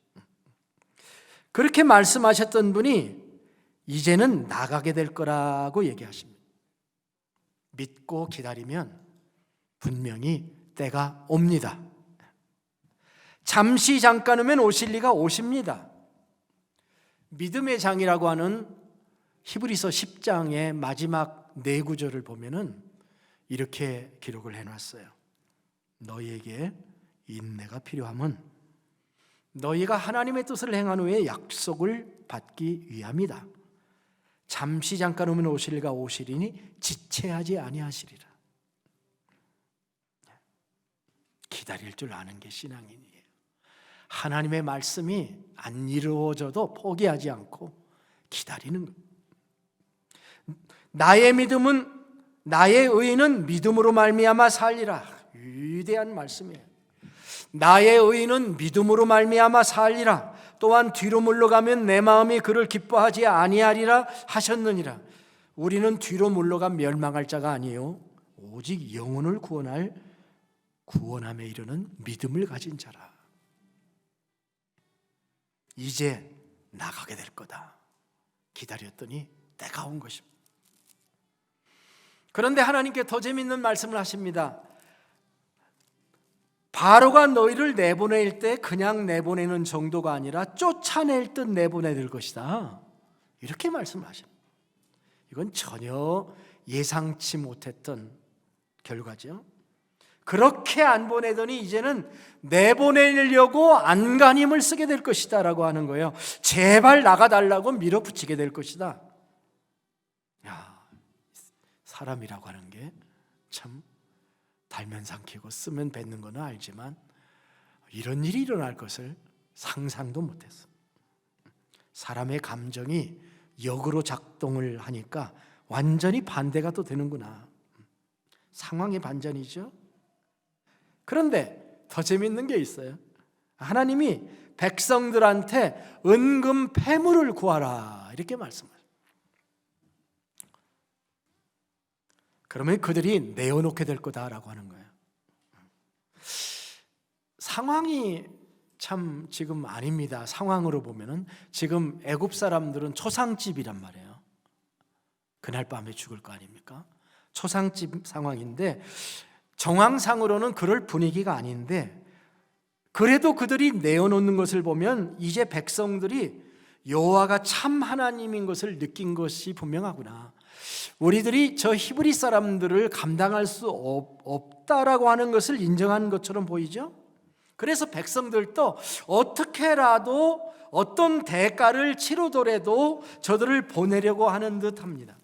그렇게 말씀하셨던 분이 이제는 나가게 될 거라고 얘기하십니다. 믿고 기다리면 분명히 때가 옵니다. 잠시 잠깐 오면 오실 리가 오십니다. 믿음의 장이라고 하는 히브리서 10장의 마지막 네 구절을 보면은 이렇게 기록을 해놨어요. 너희에게 인내가 필요함은 너희가 하나님의 뜻을 행한 후에 약속을 받기 위함이다. 잠시 잠깐 오면 오실 이가 오시리니 지체하지 아니하시리라. 기다릴 줄 아는 게 신앙인이에요. 하나님의 말씀이 안 이루어져도 포기하지 않고 기다리는 것. 나의 의인은 믿음으로 말미암아 살리라. 위대한 말씀이에요. 나의 의인은 믿음으로 말미암아 살리라. 또한 뒤로 물러가면 내 마음이 그를 기뻐하지 아니하리라 하셨느니라. 우리는 뒤로 물러가 멸망할 자가 아니요 오직 영혼을 구원함에 이르는 믿음을 가진 자라. 이제 나가게 될 거다. 기다렸더니 때가 온 것입니다. 그런데 하나님께 더 재밌는 말씀을 하십니다. 바로가 너희를 내보낼 때 그냥 내보내는 정도가 아니라 쫓아낼 듯 내보내될 것이다. 이렇게 말씀하십니다. 이건 전혀 예상치 못했던 결과죠. 그렇게 안 보내더니 이제는 내보내려고 안간힘을 쓰게 될 것이다 라고 하는 거예요. 제발 나가달라고 밀어붙이게 될 것이다. 야, 사람이라고 하는 게 참 달면 삼키고 쓰면 뱉는 거는 알지만 이런 일이 일어날 것을 상상도 못했어. 사람의 감정이 역으로 작동을 하니까 완전히 반대가 또 되는구나. 상황의 반전이죠. 그런데 더 재밌는 게 있어요. 하나님이 백성들한테 은금 패물을 구하라 이렇게 말씀하세요. 그러면 그들이 내어놓게 될 거다라고 하는 거예요. 상황이 참 지금 아닙니다. 상황으로 보면은 지금 애굽 사람들은 초상집이란 말이에요. 그날 밤에 죽을 거 아닙니까? 초상집 상황인데 정황상으로는 그럴 분위기가 아닌데 그래도 그들이 내어놓는 것을 보면 이제 백성들이 여호와가 참 하나님인 것을 느낀 것이 분명하구나. 우리들이 저 히브리 사람들을 감당할 수 없다라고 하는 것을 인정한 것처럼 보이죠? 그래서 백성들도 어떻게라도 어떤 대가를 치르더라도 저들을 보내려고 하는 듯합니다.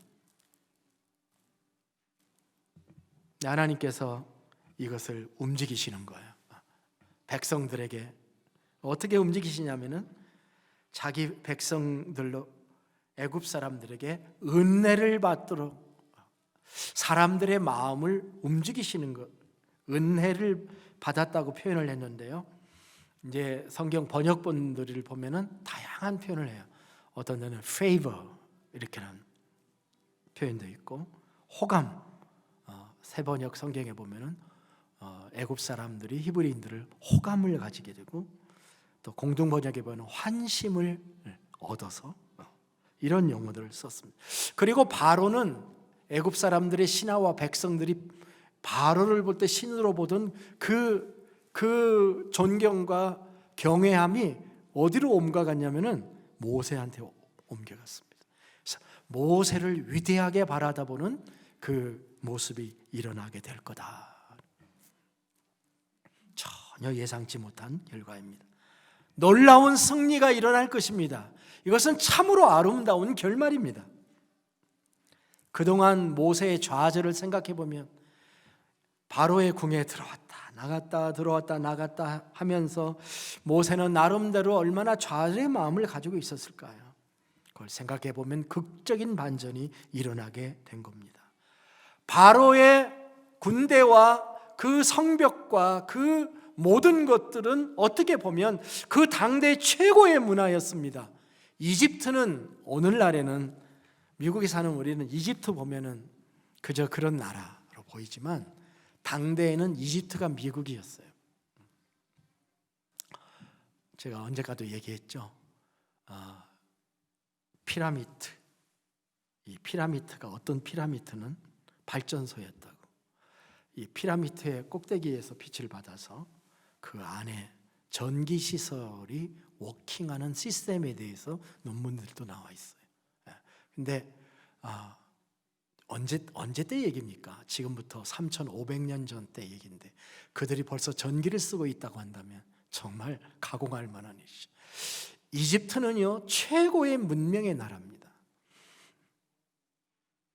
하나님께서 이것을 움직이시는 거예요. 백성들에게 어떻게 움직이시냐면은 자기 백성들로 애굽 사람들에게 은혜를 받도록 사람들의 마음을 움직이시는 것, 은혜를 받았다고 표현을 했는데요. 이제 성경 번역본들을 보면은 다양한 표현을 해요. 어떤 데는 favor 이렇게는 표현도 있고 호감. 새 번역 성경에 보면은 애굽 사람들이 히브리인들을 호감을 가지게 되고 또 공동 번역에 보면 환심을 얻어서 이런 용어들을 썼습니다. 그리고 바로는 애굽 사람들의 신하와 백성들이 바로를 볼 때 신으로 보던 그 존경과 경외함이 어디로 옮겨갔냐면은 모세한테 옮겨갔습니다. 그래서 모세를 위대하게 바라다보는 그 모습이 일어나게 될 거다. 전혀 예상치 못한 결과입니다. 놀라운 승리가 일어날 것입니다. 이것은 참으로 아름다운 결말입니다. 그동안 모세의 좌절을 생각해 보면 바로의 궁에 들어왔다 나갔다 들어왔다 나갔다 하면서 모세는 나름대로 얼마나 좌절의 마음을 가지고 있었을까요? 그걸 생각해 보면 극적인 반전이 일어나게 된 겁니다. 바로의 군대와 그 성벽과 그 모든 것들은 어떻게 보면 그 당대 최고의 문화였습니다. 이집트는 오늘날에는 미국에 사는 우리는 이집트 보면은 그저 그런 나라로 보이지만 당대에는 이집트가 미국이었어요. 제가 언제까도 얘기했죠. 피라미드. 이 피라미드가 어떤 피라미드는 발전소였다고. 이 피라미드의 꼭대기에서 빛을 받아서 그 안에 전기 시설이 워킹하는 시스템에 대해서 논문들도 나와 있어요. 근데 언제 때 얘기입니까? 지금부터 3,500년 전 때 얘기인데 그들이 벌써 전기를 쓰고 있다고 한다면 정말 가공할 만한 일이죠. 이집트는요 최고의 문명의 나라입니다.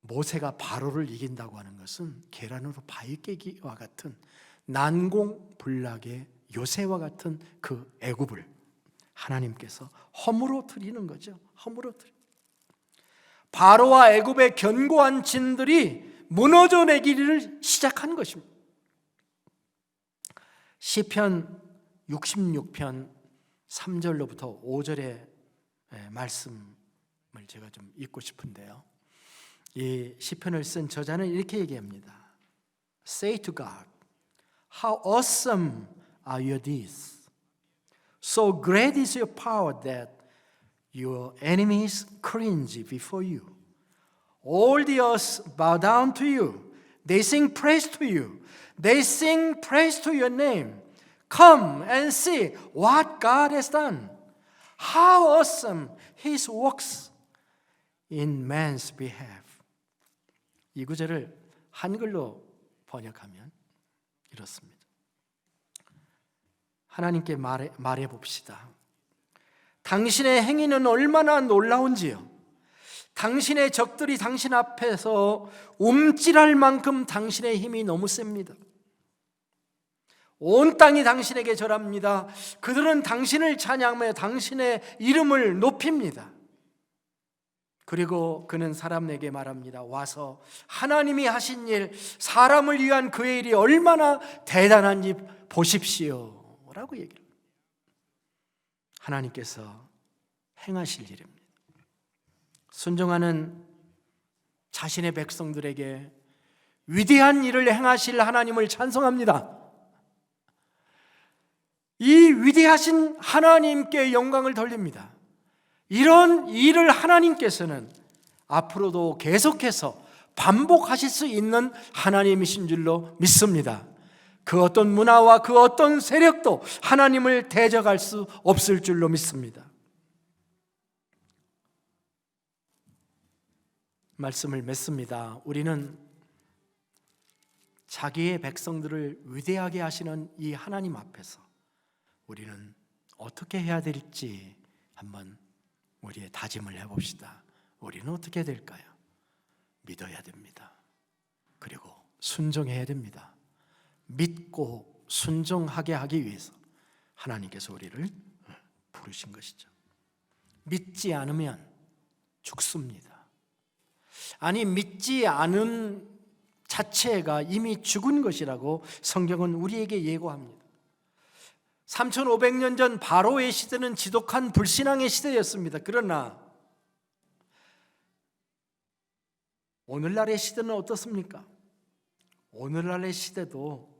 모세가 바로를 이긴다고 하는 것은 계란으로 바위 깨기와 같은 난공불락의 요새와 같은 그 애굽을 하나님께서 허물어뜨리는 거죠. 허물어뜨리. 바로와 애굽의 견고한 진들이 무너져 내기를 시작한 것입니다. 시편 66편 3절로부터 5절의 말씀을 제가 좀 읽고 싶은데요. 이 시편을 쓴 저자는 이렇게 얘기합니다. Say to God, how awesome are your deeds. So great is your power that your enemies cringe before you. All the earth bow down to you. They sing praise to you. They sing praise to your name. Come and see what God has done. How awesome His works in man's behalf. 이 구절을 한글로 번역하면 이렇습니다. 하나님께 말해 봅시다. 당신의 행위는 얼마나 놀라운지요. 당신의 적들이 당신 앞에서 움찔할 만큼 당신의 힘이 너무 셉니다. 온 땅이 당신에게 절합니다. 그들은 당신을 찬양하며 당신의 이름을 높입니다. 그리고 그는 사람에게 말합니다. 와서 하나님이 하신 일, 사람을 위한 그의 일이 얼마나 대단한지 보십시오 라고 얘기를 합니다. 하나님께서 행하실 일입니다. 순종하는 자신의 백성들에게 위대한 일을 행하실 하나님을 찬송합니다. 이 위대하신 하나님께 영광을 돌립니다. 이런 일을 하나님께서는 앞으로도 계속해서 반복하실 수 있는 하나님이신 줄로 믿습니다. 그 어떤 문화와 그 어떤 세력도 하나님을 대적할 수 없을 줄로 믿습니다. 말씀을 맺습니다. 우리는 자기의 백성들을 위대하게 하시는 이 하나님 앞에서 우리는 어떻게 해야 될지 한번 우리의 다짐을 해봅시다. 우리는 어떻게 될까요? 믿어야 됩니다. 그리고 순종해야 됩니다. 믿고 순종하게 하기 위해서 하나님께서 우리를 부르신 것이죠. 믿지 않으면 죽습니다. 아니, 믿지 않은 자체가 이미 죽은 것이라고 성경은 우리에게 예고합니다. 3,500년 전 바로의 시대는 지독한 불신앙의 시대였습니다. 그러나 오늘날의 시대는 어떻습니까? 오늘날의 시대도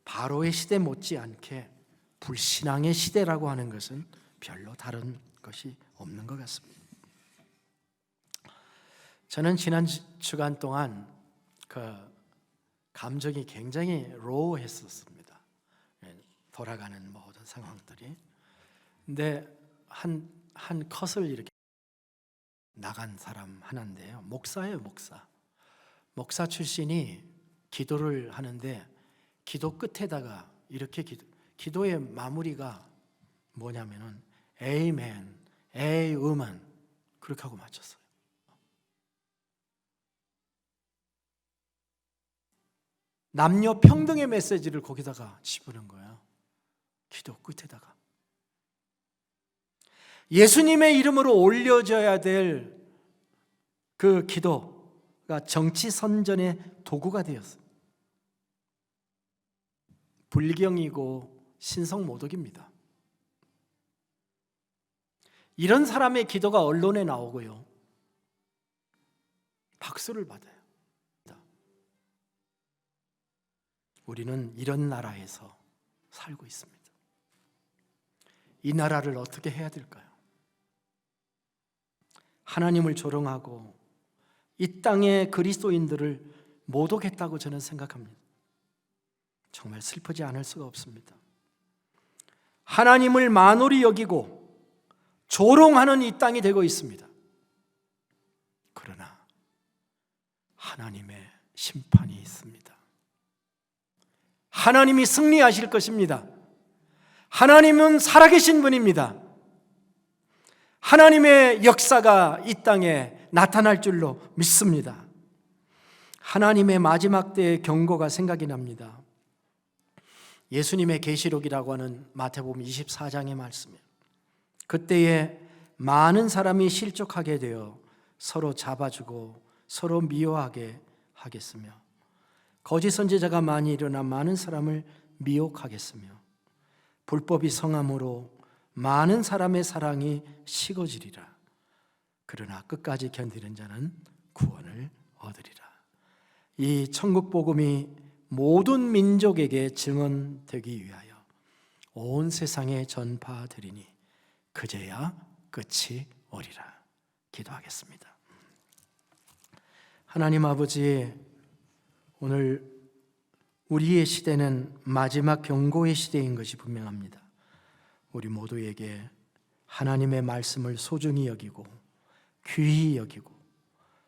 바로의 시대 못지않게 불신앙의 시대라고 하는 것은 별로 다른 것이 없는 것 같습니다. 저는 지난 주간 동안 그 감정이 굉장히 로우했었습니다. 돌아가는 모든 상황들이. 근데 한 컷을 이렇게 나간 사람 하나인데요. 목사예요, 목사. 목사 출신이 기도를 하는데 기도 끝에다가 이렇게 기도의 마무리가 뭐냐면은 에이멘, 에이우먼 그렇게 하고 마쳤어요. 남녀 평등의 메시지를 거기다가 집어넣은 거예요. 기도 끝에다가. 예수님의 이름으로 올려져야 될 그 기도가 정치 선전의 도구가 되었어요. 불경이고 신성모독입니다. 이런 사람의 기도가 언론에 나오고요, 박수를 받아요. 우리는 이런 나라에서 살고 있습니다. 이 나라를 어떻게 해야 될까요? 하나님을 조롱하고 이 땅의 그리스도인들을 모독했다고 저는 생각합니다. 정말 슬프지 않을 수가 없습니다. 하나님을 만홀히 여기고 조롱하는 이 땅이 되고 있습니다. 그러나 하나님의 심판이 있습니다. 하나님이 승리하실 것입니다. 하나님은 살아계신 분입니다. 하나님의 역사가 이 땅에 나타날 줄로 믿습니다. 하나님의 마지막 때의 경고가 생각이 납니다. 예수님의 계시록이라고 하는 마태복음 24장의 말씀이에요. 그때에 많은 사람이 실족하게 되어 서로 잡아주고 서로 미워하게 하겠으며 거짓 선지자가 많이 일어나 많은 사람을 미혹하겠으며 불법이 성함으로 많은 사람의 사랑이 식어지리라. 그러나 끝까지 견디는 자는 구원을 얻으리라. 이 천국 복음이 모든 민족에게 증언되기 위하여 온 세상에 전파되리니 그제야 끝이 오리라. 기도하겠습니다. 하나님 아버지, 오늘 우리의 시대는 마지막 경고의 시대인 것이 분명합니다. 우리 모두에게 하나님의 말씀을 소중히 여기고 귀히 여기고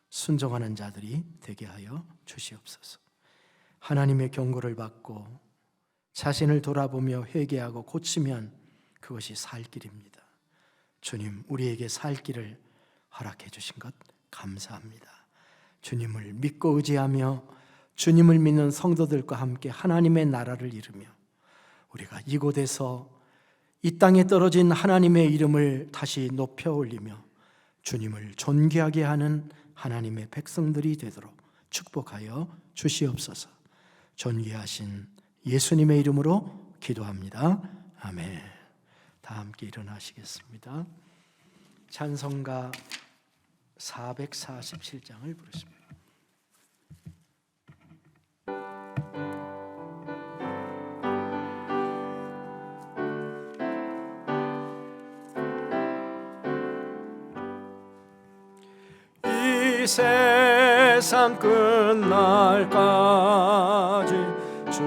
순종하는 자들이 되게 하여 주시옵소서. 하나님의 경고를 받고 자신을 돌아보며 회개하고 고치면 그것이 살 길입니다. 주님, 우리에게 살 길을 허락해 주신 것 감사합니다. 주님을 믿고 의지하며 주님을 믿는 성도들과 함께 하나님의 나라를 이루며 우리가 이곳에서 이 땅에 떨어진 하나님의 이름을 다시 높여 올리며 주님을 존귀하게 하는 하나님의 백성들이 되도록 축복하여 주시옵소서. 존귀하신 예수님의 이름으로 기도합니다. 아멘. 다 함께 일어나시겠습니다. 찬송가 447장을 부르십니다. 이 세상 끝날까지 주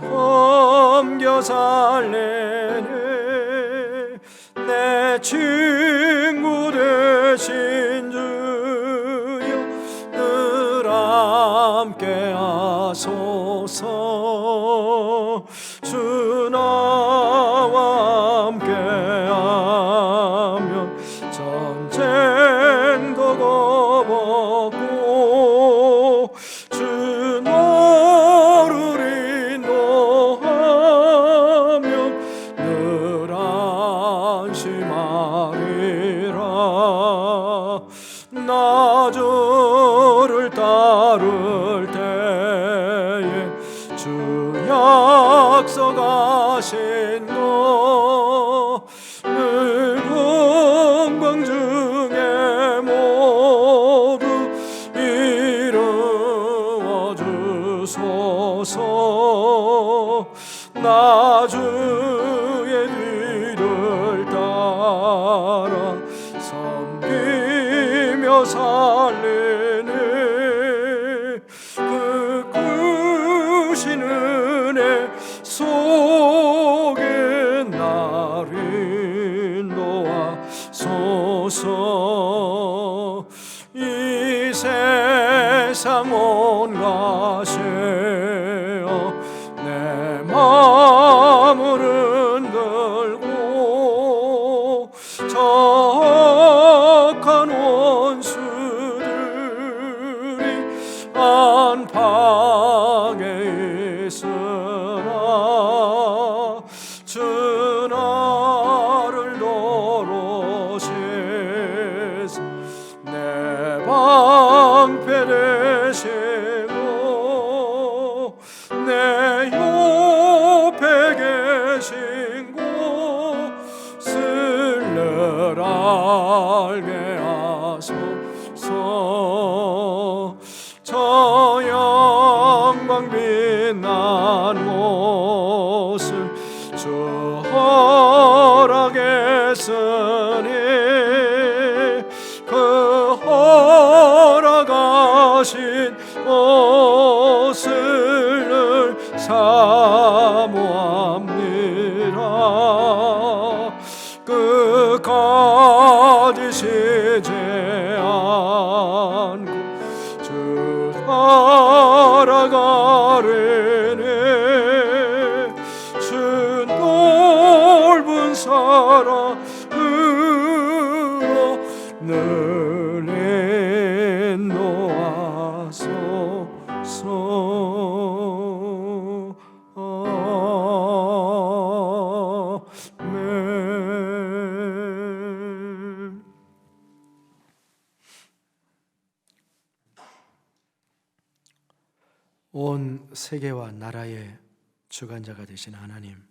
옮겨 살래네. 내 친구 되신 주여 늘 함께 하소서. 주 나와 함께 하면 전쟁도 겁없고 주 너를 인도하면 늘 안심하리라. 나 주를 따를 때에 주 약속하신 것 늙은 방 중에 모두 이루어 주소서. 나 주의 뒤를 따라 섬기며 살리네. 그 크신 은혜 속에 나를 인도하소서. 이 세상 온 것이여 내 마음을 흔들고 적한 원수들이 안팎에 있으나 주 나를 도로시사 내 방패 되시고 내 옆에 계신 곳을 늘 알게 하소서. 저 영광 빛나는 주 허락했으니 그 허락하신 것을 늘 사모합니다. 끝까지 쉬지 않고 주 따라가리니 주 넓은 사랑으로 늘 인도하소서. 아멘. 온 세계와 나라의 주관자가 되신 하나님,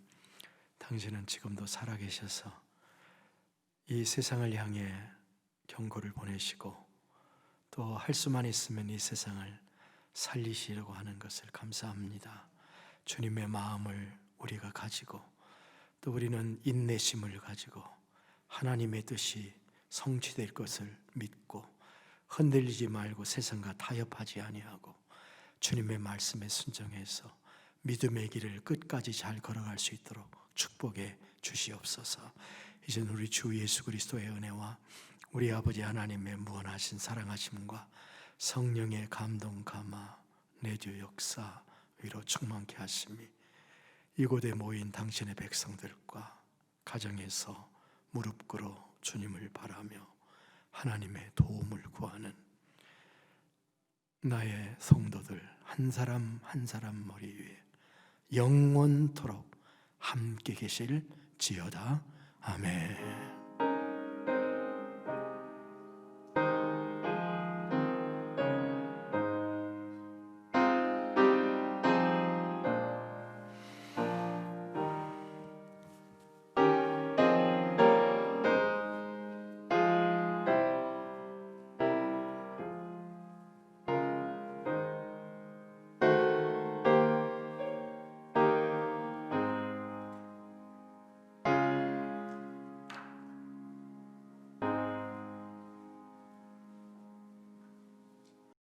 당신은 지금도 살아계셔서 이 세상을 향해 경고를 보내시고 또 할 수만 있으면 이 세상을 살리시려고 하는 것을 감사합니다. 주님의 마음을 우리가 가지고 또 우리는 인내심을 가지고 하나님의 뜻이 성취될 것을 믿고 흔들리지 말고 세상과 타협하지 아니하고 주님의 말씀에 순종해서 믿음의 길을 끝까지 잘 걸어갈 수 있도록 축복해 주시옵소서. 이제는 우리 주 예수 그리스도의 은혜와 우리 아버지 하나님의 무한하신 사랑하심과 성령의 감동 감화 내주 역사 위로 충만케 하심이 이곳에 모인 당신의 백성들과 가정에서 무릎 꿇어 주님을 바라며 하나님의 도움을 구하는 나의 성도들 한 사람 한 사람 머리 위에 영원토록 함께 계실지어다. 아멘.